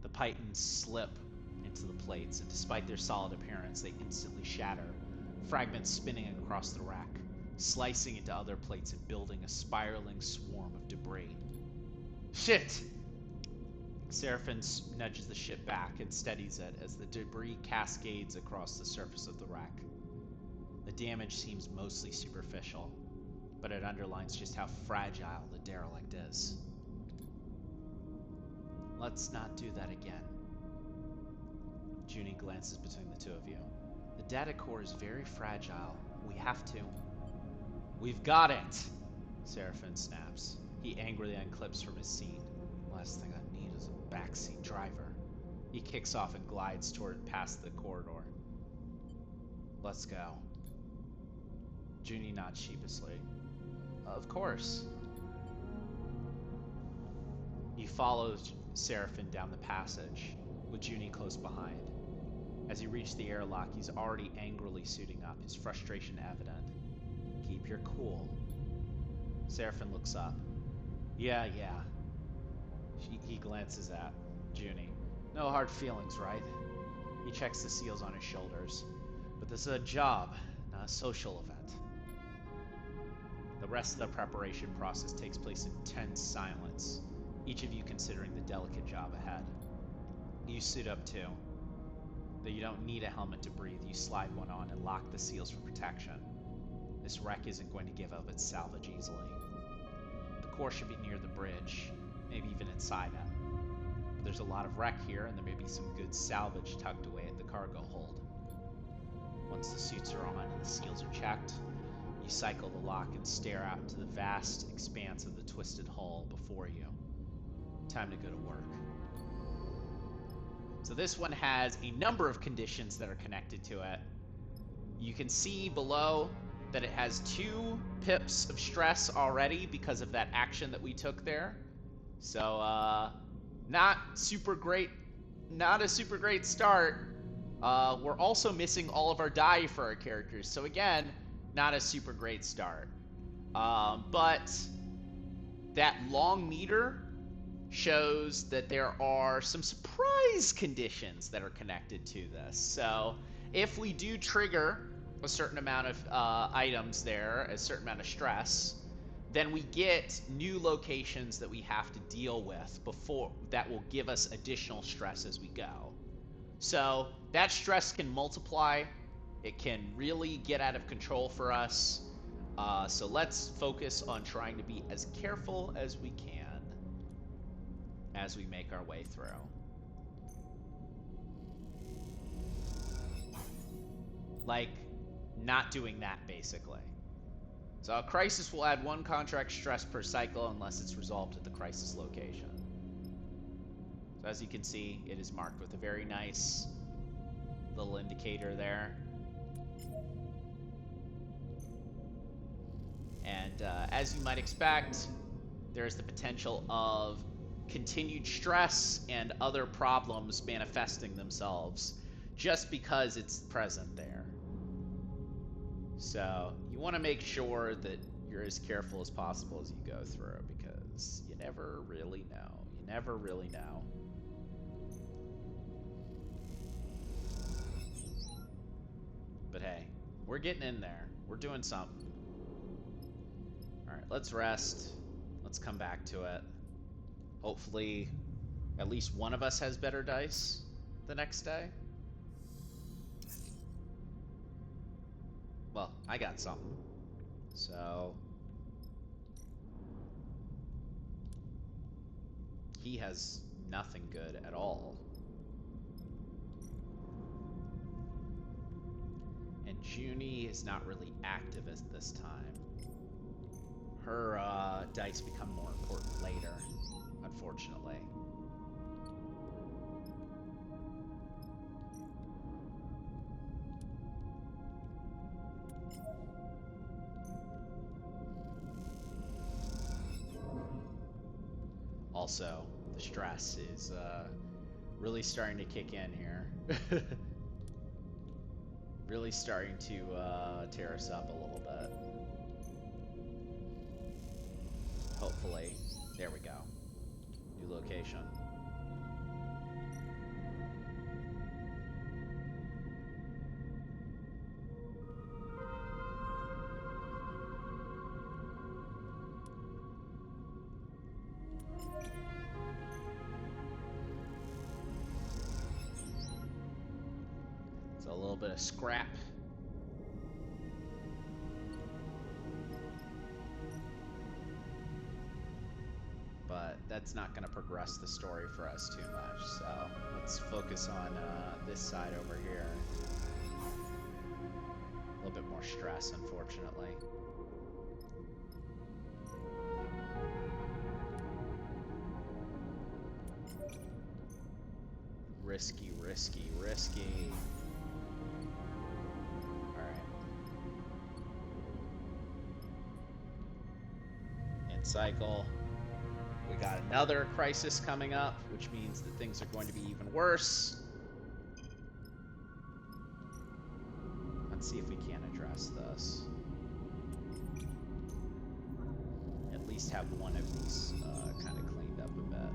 S1: The pythons slip into the plates, and despite their solid appearance, they instantly shatter, fragments spinning across the rack, slicing into other plates and building a spiraling swarm of debris. Shit! Seraphim nudges the ship back and steadies it as the debris cascades across the surface of the wreck. The damage seems mostly superficial, but it underlines just how fragile the derelict is. Let's not do that again. Junie glances between the two of you. The data core is very fragile. We have to. We've got it! Seraphim snaps. He angrily unclips from his seat. Last thing I need is a backseat driver. He kicks off and glides past the corridor. Let's go. Junie nods sheepishly. Of course. He follows Seraphim down the passage, with Junie close behind. As he reaches the airlock, he's already angrily suiting up, his frustration evident. Keep your cool. Seraphim looks up. Yeah. He glances at Junie. No hard feelings, right? He checks the seals on his shoulders. But this is a job, not a social event. The rest of the preparation process takes place in tense silence, each of you considering the delicate job ahead. You suit up too. Though you don't need a helmet to breathe, you slide one on and lock the seals for protection. This wreck isn't going to give up its salvage easily. The core should be near the bridge, maybe even inside it. But there's a lot of wreck here, and there may be some good salvage tucked away at the cargo hold. Once the suits are on and the seals are checked, you cycle the lock and stare out to the vast expanse of the twisted hull before you. Time to go to work. So this one has a number of conditions that are connected to it. You can see below that it has 2 pips of stress already because of that action that we took there. So, not super great, not a super great start. We're also missing all of our die for our characters. So again, not a super great start. But that long meter shows that there are some surprise conditions that are connected to this. So if we do trigger a certain amount of items there, a certain amount of stress, then we get new locations that we have to deal with before that will give us additional stress as we go. So that stress can multiply. It can really get out of control for us. So let's focus on trying to be as careful as we can as we make our way through. Like, not doing that, basically. So a crisis will add 1 contract stress per cycle unless it's resolved at the crisis location. So as you can see, it is marked with a very nice little indicator there. And as you might expect, there's the potential of continued stress and other problems manifesting themselves just because it's present there. So you want to make sure that you're as careful as possible as you go through, because you never really know. You never really know. But hey, we're getting in there. We're doing something. Alright, let's rest. Let's come back to it. Hopefully, at least one of us has better dice the next day. Well, I got something. So he has nothing good at all. And Junie is not really active at this time. Her dice become more important later, unfortunately. Also, the stress is really starting to kick in here. Really starting to tear us up a little bit. Hopefully. There we go. New location. So a little bit of scrap. But that's not going to progress the story for us too much. So let's focus on this side over here. A little bit more stress, unfortunately. Risky, risky, risky. Alright. End cycle. We got another crisis coming up, which means that things are going to be even worse. Let's see if we can address this. At least have one of these kind of cleaned up a bit.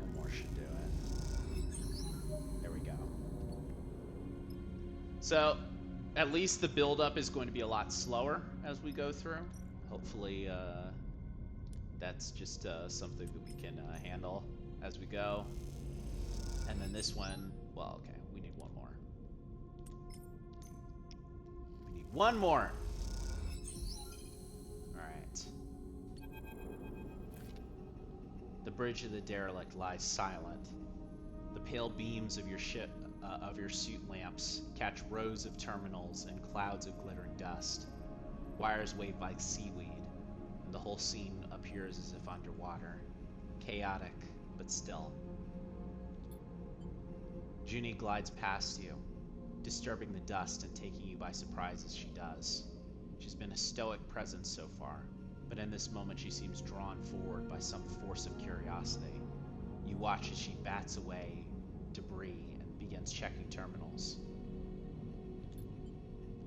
S1: One more should do it. There we go. So, at least the build-up is going to be a lot slower as we go through. Hopefully, that's just something that we can handle as we go. And then this one, well, okay, we need one more. We need one more! Alright. The bridge of the derelict lies silent. The pale beams of your ship, of your suit lamps, catch rows of terminals and clouds of glittering dust. Wires wave like seaweed, and the whole scene appears as if underwater. Chaotic, but still. Junie glides past you, disturbing the dust and taking you by surprise as she does. She's been a stoic presence so far, but in this moment she seems drawn forward by some force of curiosity. You watch as she bats away debris and begins checking terminals.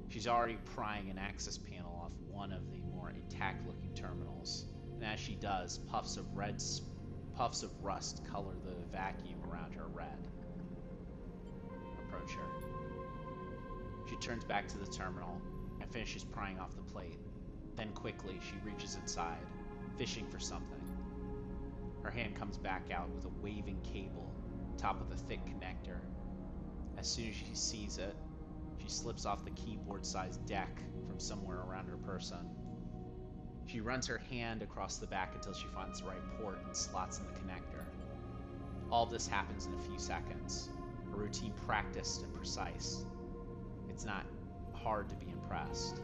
S1: She's already prying an access panel off one of the more intact-looking terminals, and as she does, puffs of rust color the vacuum around her red. Approach her. She turns back to the terminal and finishes prying off the plate. Then quickly, she reaches inside, fishing for something. Her hand comes back out with a waving cable, top of the thick connector. As soon as she sees it, she slips off the keyboard-sized deck from somewhere around her person. She runs her hand across the back until she finds the right port and slots in the connector. All this happens in a few seconds, a routine practiced and precise. It's not hard to be impressed.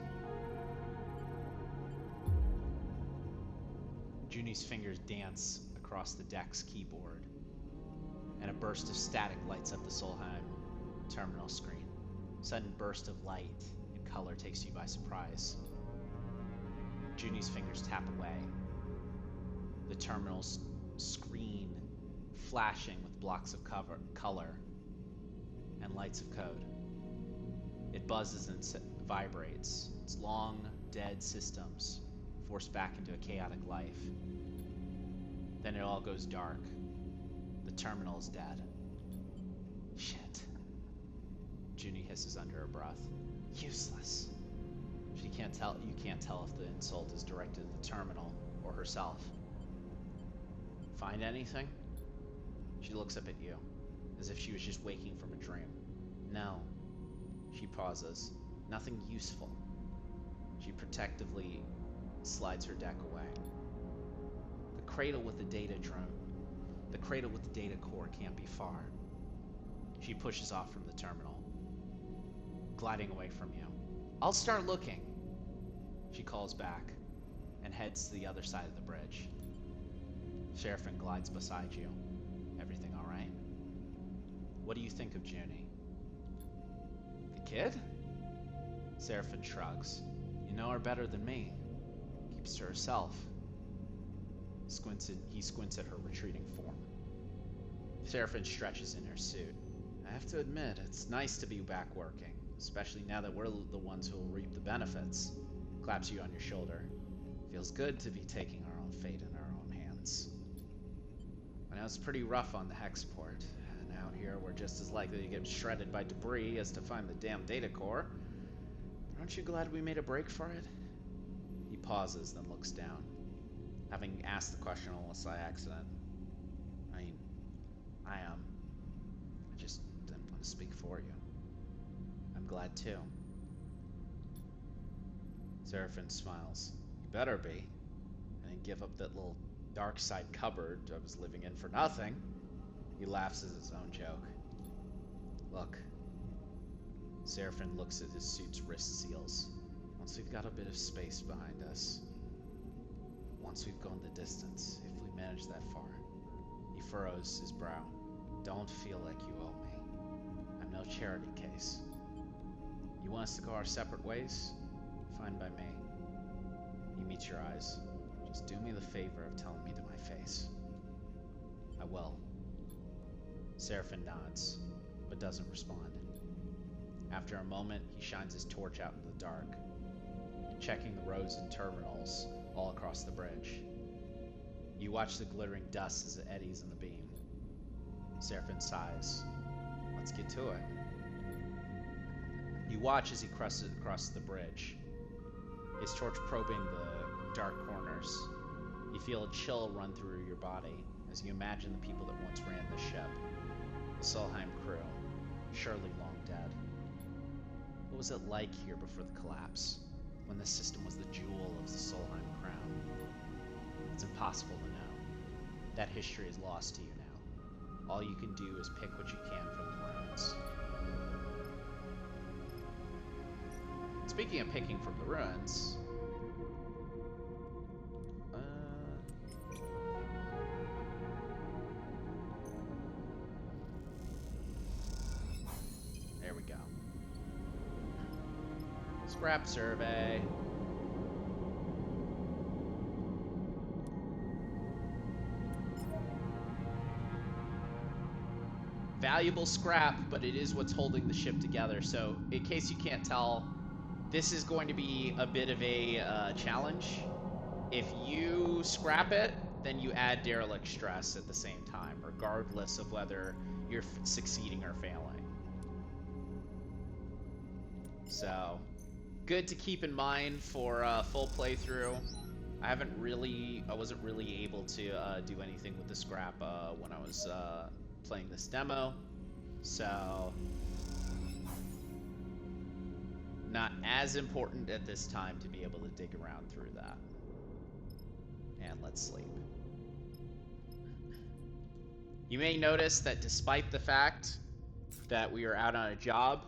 S1: Junie's fingers dance across the deck's keyboard, and a burst of static lights up the Solheim terminal screen. A sudden burst of light and color takes you by surprise. Junie's fingers tap away. The terminal's screen flashing with blocks of color and lights of code. It buzzes and vibrates. Its long, dead systems forced back into a chaotic life. Then it all goes dark. The terminal is dead. Shit. Junie hisses under her breath. Useless. You can't tell if the insult is directed at the terminal or herself. Find anything? She looks up at you, as if she was just waking from a dream. No. She pauses. Nothing useful. She protectively slides her deck away. The cradle with the data core can't be far. She pushes off from the terminal, gliding away from you. I'll start looking. She calls back and heads to the other side of the bridge. Seraphim glides beside you. Everything all right? What do you think of Junie? The kid? Seraphim shrugs. You know her better than me. Keeps to herself. He squints at her retreating form. Seraphim stretches in her suit. I have to admit, it's nice to be back working, especially now that we're the ones who will reap the benefits. Claps you on your shoulder. Feels good to be taking our own fate in our own hands. I know it's pretty rough on the Hexport, and out here we're just as likely to get shredded by debris as to find the damn data core. Aren't you glad we made a break for it? He pauses, then looks down, having asked the question almost by accident. I mean, I am. I just didn't want to speak for you. I'm glad too. Seraphim smiles. You better be. I didn't give up that little dark side cupboard I was living in for nothing. He laughs at his own joke. Look. Seraphim looks at his suit's wrist seals. Once we've got a bit of space behind us, once we've gone the distance, if we manage that far, he furrows his brow. Don't feel like you owe me. I'm no charity case. You want us to go our separate ways? Fine by me. He meets your eyes. Just do me the favor of telling me to my face. I will. Seraphim nods, but doesn't respond. After a moment, he shines his torch out in the dark, checking the rows and terminals all across the bridge. You watch the glittering dust as it eddies in the beam. Seraphim sighs. Let's get to it. You watch as he crosses across the bridge, his torch probing the dark corners. You feel a chill run through your body as you imagine the people that once ran the ship. The Solheim crew, surely long dead. What was it like here before the collapse, when the system was the jewel of the Solheim crown? It's impossible to know. That history is lost to you now. All you can do is pick what you can from the ruins. Speaking of picking from the ruins, there we go. Scrap survey. Valuable scrap, but it is what's holding the ship together. So, in case you can't tell, this is going to be a bit of a challenge. If you scrap it, then you add derelict stress at the same time, regardless of whether you're succeeding or failing. So, good to keep in mind for full playthrough. I wasn't really able to do anything with the scrap when I was playing this demo, so not as important at this time to be able to dig around through that. And let's sleep. You may notice that despite the fact that we are out on a job,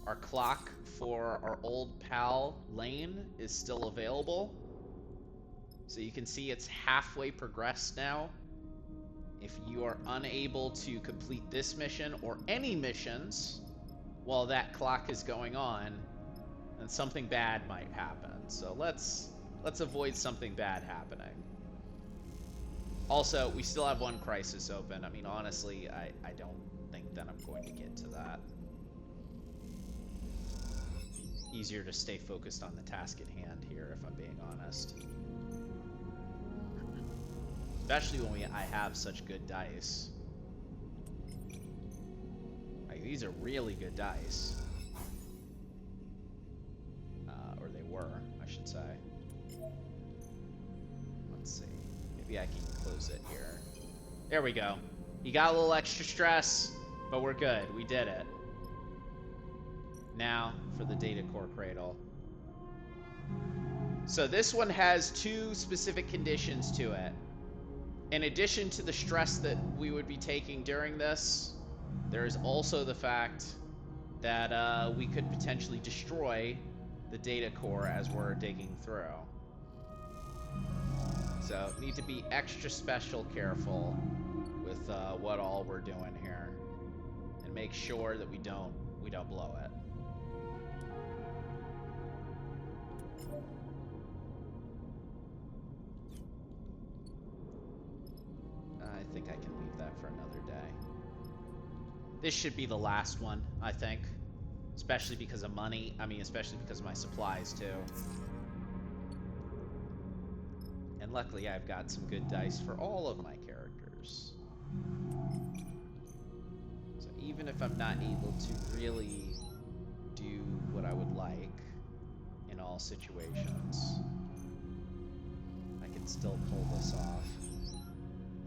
S1: our clock for our old pal Lane is still available. So you can see it's halfway progressed now. If you are unable to complete this mission or any missions while that clock is going on, then something bad might happen. So let's avoid something bad happening. Also, we still have one crisis open. I mean, honestly, I don't think that I'm going to get to that. Easier to stay focused on the task at hand here, if I'm being honest. Especially when I have such good dice. Like, these are really good dice. Or they were, I should say. Let's see. Maybe I can close it here. There we go. You got a little extra stress, but we're good. We did it. Now for the data core cradle. So this one has two specific conditions to it. In addition to the stress that we would be taking during this, there is also the fact that we could potentially destroy the data core as we're digging through. So need to be extra special careful with what all we're doing here, and make sure that we don't blow it. I think I can leave that for another day. This should be the last one, I think. Especially because of money. I mean, especially because of my supplies, too. And luckily, I've got some good dice for all of my characters. So even if I'm not able to really do what I would like in all situations, I can still pull this off.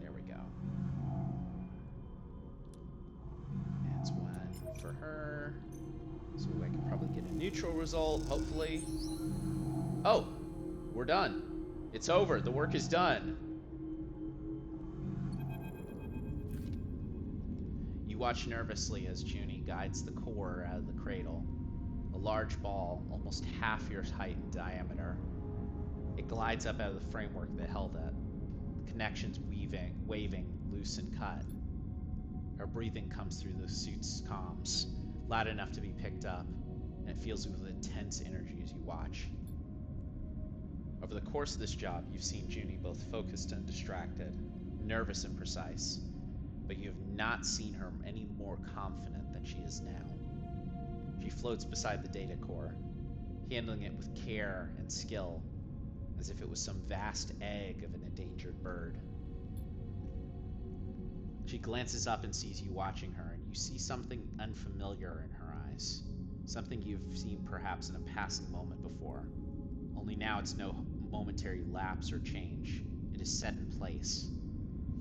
S1: There we go. That's one for her. So I can probably get a neutral result, hopefully. Oh, we're done. It's over. The work is done. You watch nervously as Junie guides the core out of the cradle. A large ball, almost half your height in diameter. It glides up out of the framework that held it. The connections waving, loose and cut. Her breathing comes through the suit's comms, loud enough to be picked up, and it fills you with intense energy as you watch. Over the course of this job, you've seen Junie both focused and distracted, nervous and precise, but you have not seen her any more confident than she is now. She floats beside the data core, handling it with care and skill, as if it was some vast egg of an endangered bird. She glances up and sees you watching her, and you see something unfamiliar in her eyes. Something you've seen perhaps in a passing moment before. Only now it's no momentary lapse or change. It is set in place.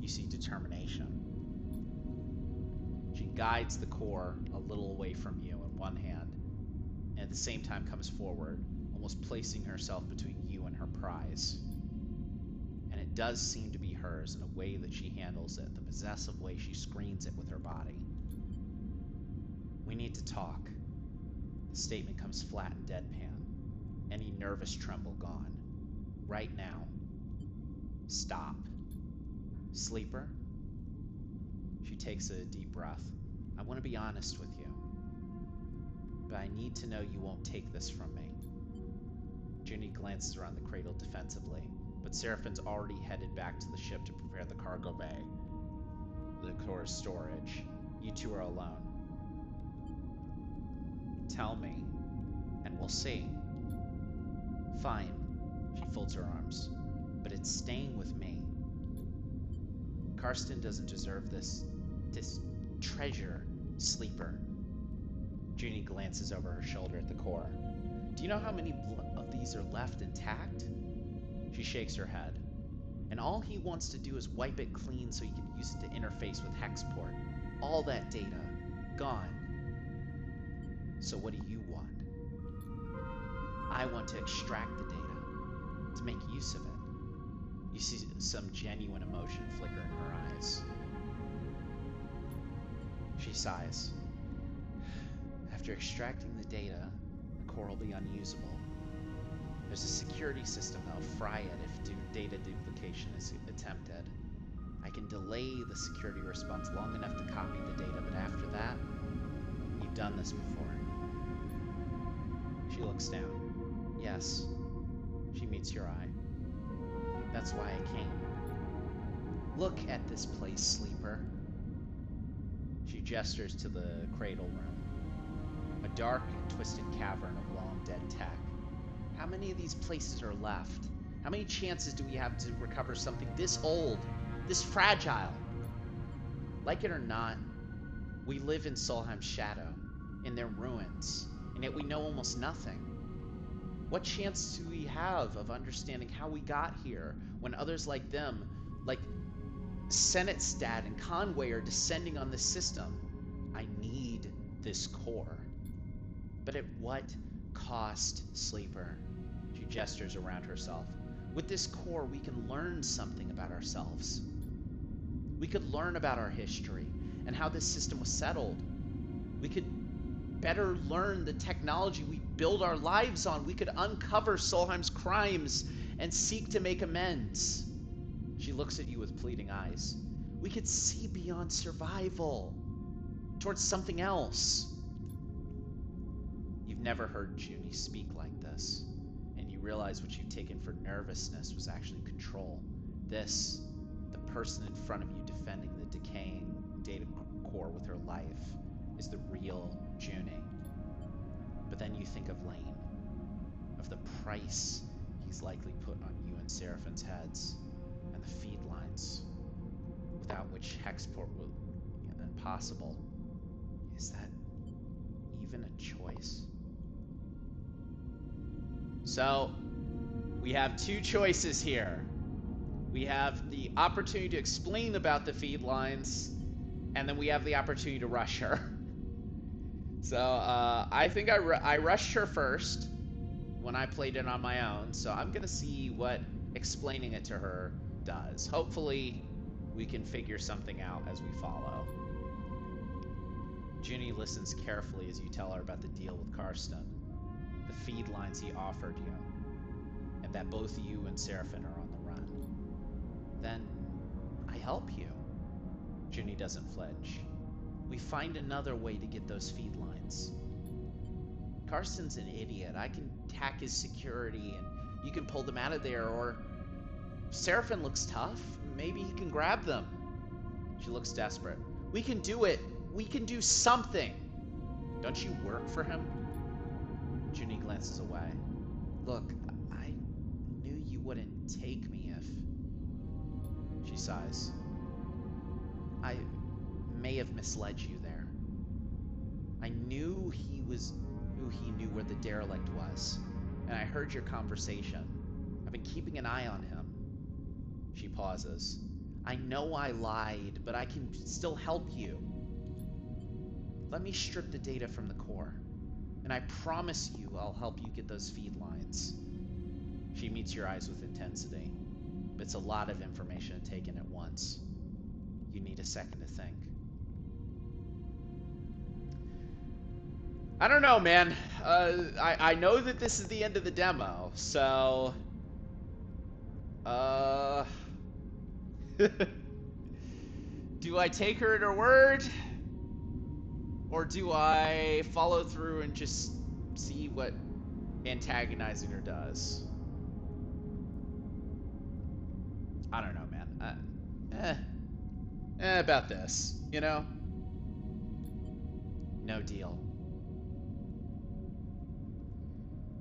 S1: You see determination. She guides the core a little away from you in one hand, and at the same time comes forward, almost placing herself between you and her prize. And it does seem to be hers in a way that she handles it, the possessive way she screens it with her body. We need to talk. The statement comes flat and deadpan. Any nervous tremble gone. Right now. Stop. Sleeper? She takes a deep breath. I want to be honest with you, but I need to know you won't take this from me. Junie glances around the cradle defensively, but Seraphine's already headed back to the ship to prepare the cargo bay, the core storage. You two are alone. Tell me, and we'll see. Fine. She folds her arms. But it's staying with me. Karsten doesn't deserve this treasure, Sleeper. Junie glances over her shoulder at the core. Do you know how many of these are left intact? She shakes her head. And all he wants to do is wipe it clean so he can use it to interface with Hexport. All that data, gone. So what do you want? I want to extract the data, to make use of it. You see some genuine emotion flicker in her eyes. She sighs. After extracting the data, the core will be unusable. There's a security system that will fry it if data duplication is attempted. I can delay the security response long enough to copy the data, but after that, you've done this before. She looks down. Yes. She meets your eye. That's why I came. Look at this place, Sleeper. She gestures to the cradle room. A dark and twisted cavern of long dead tech. How many of these places are left? How many chances do we have to recover something this old, this fragile? Like it or not, we live in Solheim's shadow, in their ruins, and yet we know almost nothing. What chance do we have of understanding how we got here when others like them, like Senatstad and Conway, are descending on this system? I need this core. But at what cost, Sleeper? She gestures around herself. With this core, we can learn something about ourselves. We could learn about our history and how this system was settled. We could better learn the technology we build our lives on. We could uncover Solheim's crimes and seek to make amends. She looks at you with pleading eyes. We could see beyond survival towards something else. You've never heard Junie speak like this, and you realize what you've taken for nervousness was actually control. This, the person in front of you defending the decaying data core with her life, is the real Junie. But then you think of Lane, of the price he's likely put on you and Seraphine's heads, and the feed lines, without which Hexport will be impossible. Is that even a choice? So, we have two choices here. We have the opportunity to explain about the feed lines, and then we have the opportunity to rush her. So, I think I rushed her first when I played it on my own, so I'm going to see what explaining it to her does. Hopefully, we can figure something out as we follow. Junie listens carefully as you tell her about the deal with Karsten, the feed lines he offered you, and that both you and Seraphine are on the run. Then, I help you. Junie doesn't flinch. We find another way to get those feed lines. Karsten's an idiot. I can hack his security and you can pull them out of there, or Seraphine looks tough. Maybe he can grab them. She looks desperate. We can do it. We can do something. Don't you work for him? Junie glances away. Look, I knew you wouldn't take me if... She sighs. I may have misled you there. I knew he knew where the derelict was, and I heard your conversation. I've been keeping an eye on him. She pauses. I know I lied, but I can still help you. Let me strip the data from the core, and I promise you I'll help you get those feed lines. She meets your eyes with intensity, but it's a lot of information to take in at once. You need a second to think. I don't know, man. I know that this is the end of the demo, so do I take her at her word, or do I follow through and just see what antagonizing her does? I don't know, man. About this, you know? No deal.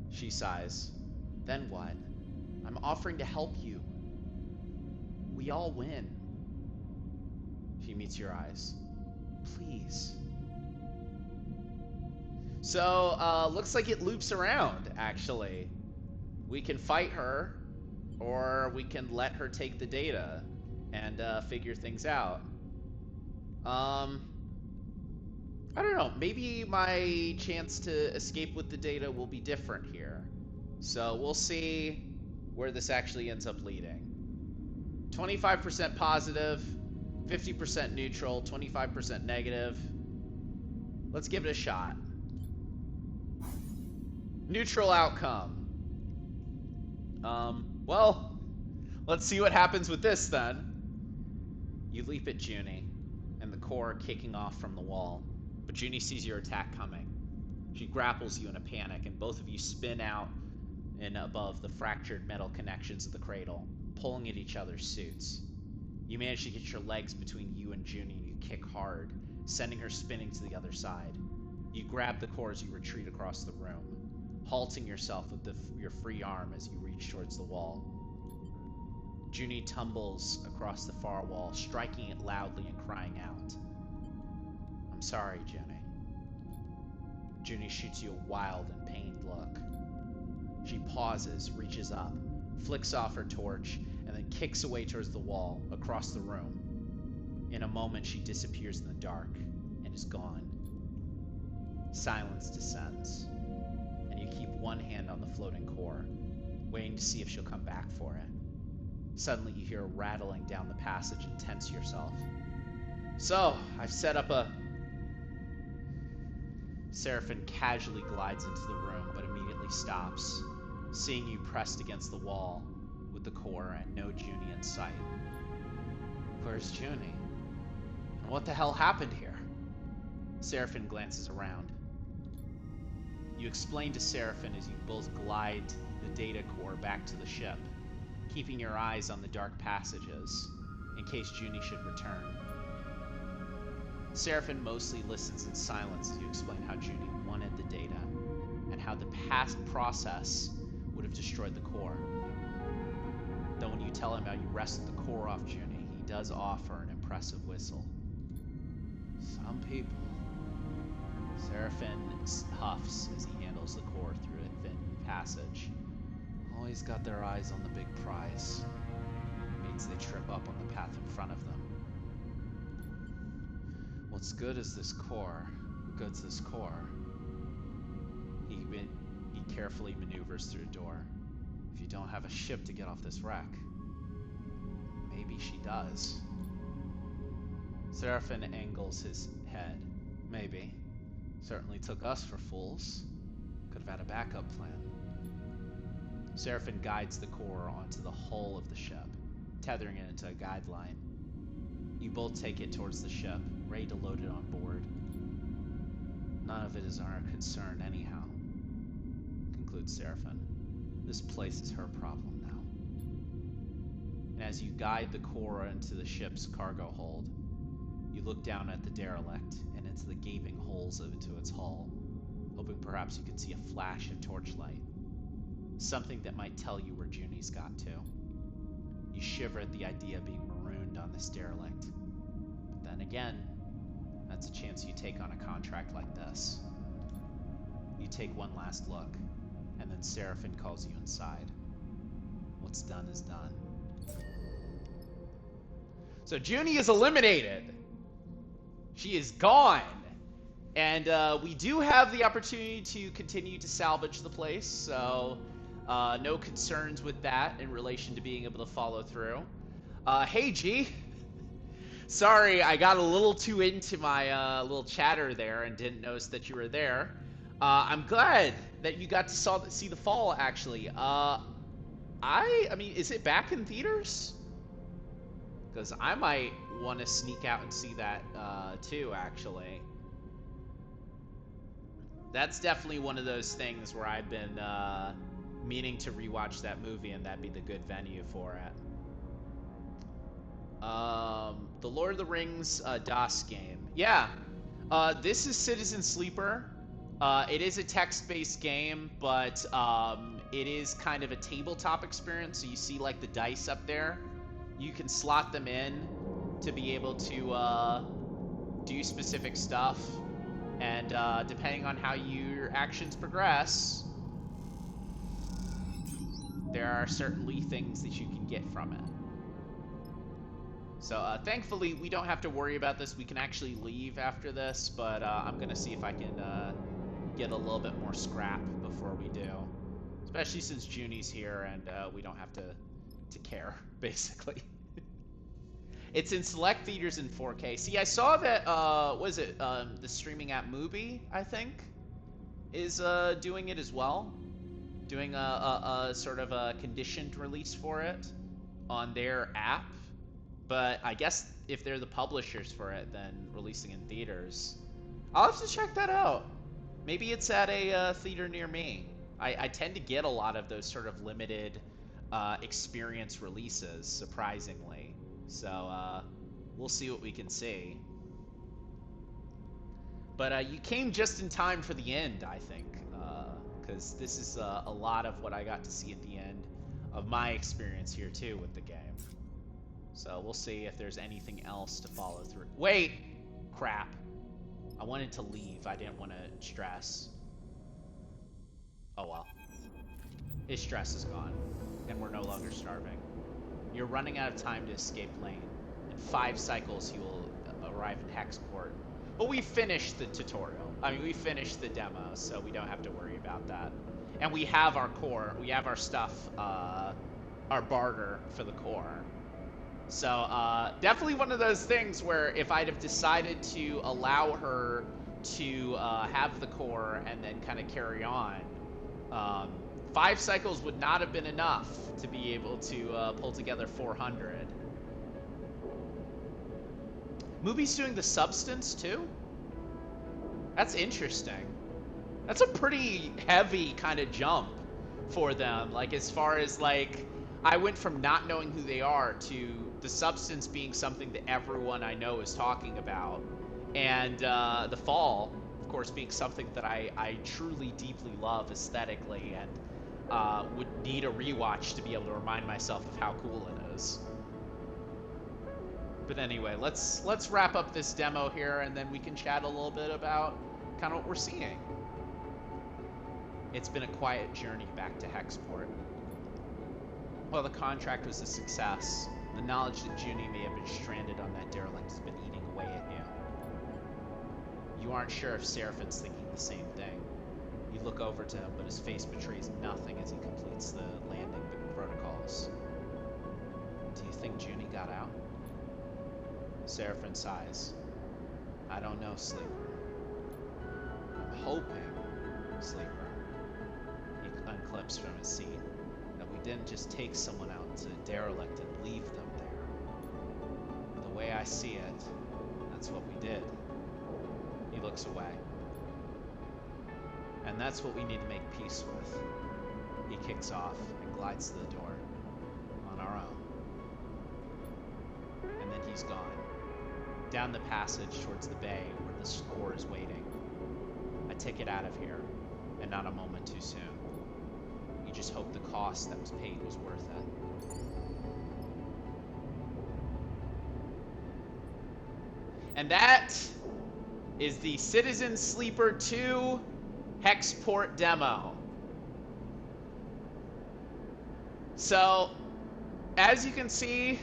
S1: She sighs. Then what? I'm offering to help you. We all win. She meets your eyes. Please. So, looks like it loops around, actually. We can fight her, or we can let her take the data and figure things out. I don't know. Maybe my chance to escape with the data will be different here. So we'll see where this actually ends up leading. 25% positive, 50% neutral, 25% negative. Let's give it a shot. Neutral outcome. Well, let's see what happens with this then. You leap at Junie, and the core kicking off from the wall. But Junie sees your attack coming. She grapples you in a panic, and both of you spin out and above the fractured metal connections of the cradle, pulling at each other's suits. You manage to get your legs between you and Junie, and you kick hard, sending her spinning to the other side. You grab the core as you retreat across the room, halting yourself with your free arm as you reach towards the wall. Junie tumbles across the far wall, striking it loudly and crying out. I'm sorry, Junie. Junie shoots you a wild and pained look. She pauses, reaches up, flicks off her torch, and then kicks away towards the wall, across the room. In a moment, she disappears in the dark and is gone. Silence descends, and you keep one hand on the floating core, waiting to see if she'll come back for it. Suddenly, you hear a rattling down the passage and tense yourself. So, I've set up a... Seraphine casually glides into the room, but immediately stops, seeing you pressed against the wall with the core and no Junie in sight. Where's Junie? And what the hell happened here? Seraphine glances around. You explain to Seraphine as you both glide the data core back to the ship, keeping your eyes on the dark passages in case Junie should return. Seraphine mostly listens in silence as you explain how Junie wanted the data and how the past process would have destroyed the core. Though when you tell him how you wrestled the core off Junie, he does offer an impressive whistle. Some people. Seraphine huffs as he handles the core through a thin passage. Always got their eyes on the big prize. Means they trip up on the path in front of them. What's good is this core. Good's this core. He carefully maneuvers through a door. If you don't have a ship to get off this wreck, maybe she does. Seraphine angles his head. Maybe. Certainly took us for fools. Could have had a backup plan. Seraphine guides the core onto the hull of the ship, tethering it into a guideline. You both take it towards the ship, ready to load it on board. None of it is our concern anyhow, concludes Seraphine. This place is her problem now. And as you guide the core into the ship's cargo hold, you look down at the derelict and into the gaping holes into its hull, hoping perhaps you could see a flash of torchlight. Something that might tell you where Junie's got to. You shiver at the idea of being marooned on this derelict. But then again, that's a chance you take on a contract like this. You take one last look, and then Seraphine calls you inside. What's done is done. So Junie is eliminated. She is gone. And we do have the opportunity to continue to salvage the place, so no concerns with that in relation to being able to follow through. Hey, G. Sorry, I got a little too into my little chatter there and didn't notice that you were there. I'm glad that you got to see the fall. Actually, I mean, is it back in theaters? Because I might want to sneak out and see that too. Actually, that's definitely one of those things where I've been meaning to rewatch that movie, and that'd be the good venue for it. The Lord of the Rings DOS game. Yeah. This is Citizen Sleeper. It is a text-based game, but it is kind of a tabletop experience. So you see like the dice up there. You can slot them in to be able to do specific stuff. And depending on how your actions progress, there are certainly things that you can get from it. So thankfully, we don't have to worry about this. We can actually leave after this, but I'm going to see if I can get a little bit more scrap before we do. Especially since Junie's here and we don't have to care, basically. It's in select theaters in 4K. See, I saw that, was it, the streaming app Mubi, I think, is doing it as well. Doing a sort of a conditioned release for it on their app. But I guess if they're the publishers for it, then releasing in theaters. I'll have to check that out. Maybe it's at a theater near me. I tend to get a lot of those sort of limited experience releases, surprisingly. So we'll see what we can see. But you came just in time for the end, I think, because this is a lot of what I got to see at the end of my experience here, too, with the game. So we'll see if there's anything else to follow through. Wait! Crap. I wanted to leave. I didn't want to stress. Oh well. His stress is gone, and we're no longer starving. You're running out of time to escape lane. In 5 cycles, you will arrive in Hexport. But we finished the tutorial. I mean, we finished the demo, so we don't have to worry about that. And we have our core. We have our stuff, our barter for the core. So, definitely one of those things where if I'd have decided to allow her to have the core and then kind of carry on, 5 cycles would not have been enough to be able to pull together 400. Mubi's doing the substance too? That's interesting. That's a pretty heavy kind of jump for them. Like, as far as, like, I went from not knowing who they are to the substance being something that everyone I know is talking about. And the fall, of course, being something that I truly, deeply love aesthetically and would need a rewatch to be able to remind myself of how cool it is. But anyway, let's wrap up this demo here, and then we can chat a little bit about kind of what we're seeing. It's been a quiet journey back to Hexport. While the contract was a success, the knowledge that Junie may have been stranded on that derelict has been eating away at you. You aren't sure if Seraphin's thinking the same thing. You look over to him, but his face betrays nothing as he completes the landing protocols. Do you think Junie got out? Seraphin sighs. I don't know, Sleeper. I'm hoping, Sleeper. He unclips from his seat. That we didn't just take someone out to a derelict and leave them there. The way I see it, that's what we did. He looks away. And that's what we need to make peace with. He kicks off and glides to the door. On our own. And then he's gone. Down the passage towards the bay where the core is waiting. A ticket out of here, and not a moment too soon. You just hope the cost that was paid was worth it. And that is the Citizen Sleeper 2 Hexport demo. So, as you can see,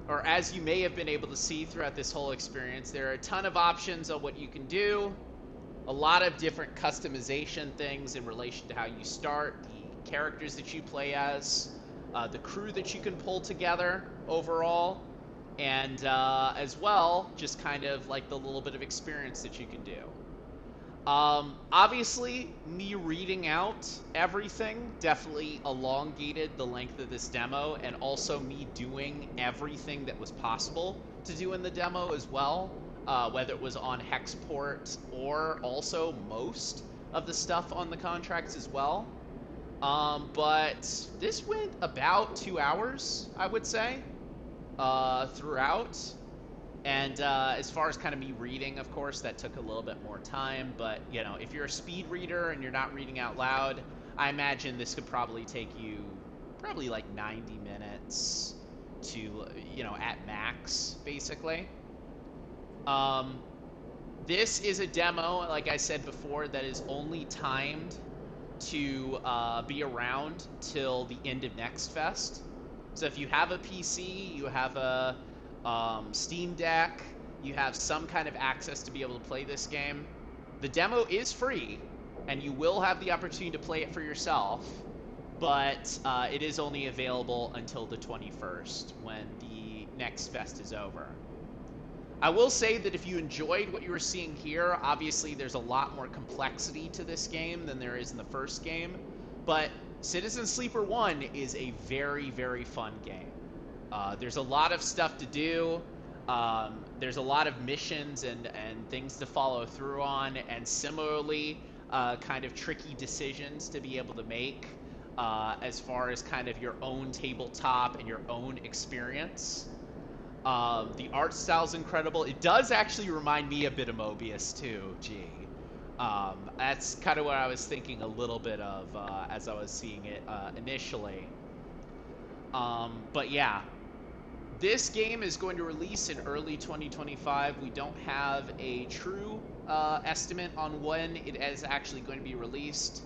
S1: or as you may have been able to see throughout this whole experience, there are a ton of options on what you can do. A lot of different customization things in relation to how you start, the characters that you play as, the crew that you can pull together overall, and as well, just kind of like the little bit of experience that you can do. Obviously, me reading out everything definitely elongated the length of this demo, and also me doing everything that was possible to do in the demo as well, whether it was on Hexport or also most of the stuff on the contracts as well. But this went about 2 hours, I would say, throughout. And as far as kind of me reading, of course, that took a little bit more time. But, you know, if you're a speed reader and you're not reading out loud, I imagine this could probably take you probably like 90 minutes to, you know, at max, basically. Um, this is a demo, like I said before, that is only timed to be around till the end of Next Fest. So if you have a PC, you have a Steam Deck, you have some kind of access to be able to play this game. The demo is free, and you will have the opportunity to play it for yourself, but it is only available until the 21st when the Next Fest is over. I will say that if you enjoyed what you were seeing here, obviously there's a lot more complexity to this game than there is in the first game, but Citizen Sleeper 1 is a very, very fun game. There's a lot of stuff to do. There's a lot of missions and things to follow through on, and similarly, kind of tricky decisions to be able to make as far as kind of your own tabletop and your own experience. The art style's incredible. It does actually remind me a bit of Mobius too. Gee, that's kind of what I was thinking a little bit of as I was seeing it initially. But yeah, this game is going to release in early 2025. We don't have a true estimate on when it is actually going to be released.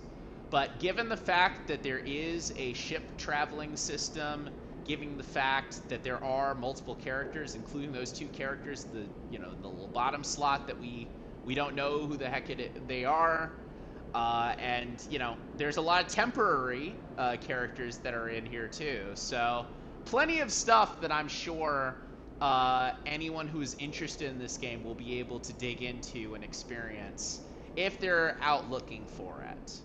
S1: But given the fact that there is a ship traveling system, given the fact that there are multiple characters, including those two characters, the little bottom slot that we don't know who the heck they are, and there's a lot of temporary characters that are in here too. So plenty of stuff that I'm sure anyone who is interested in this game will be able to dig into and experience if they're out looking for it.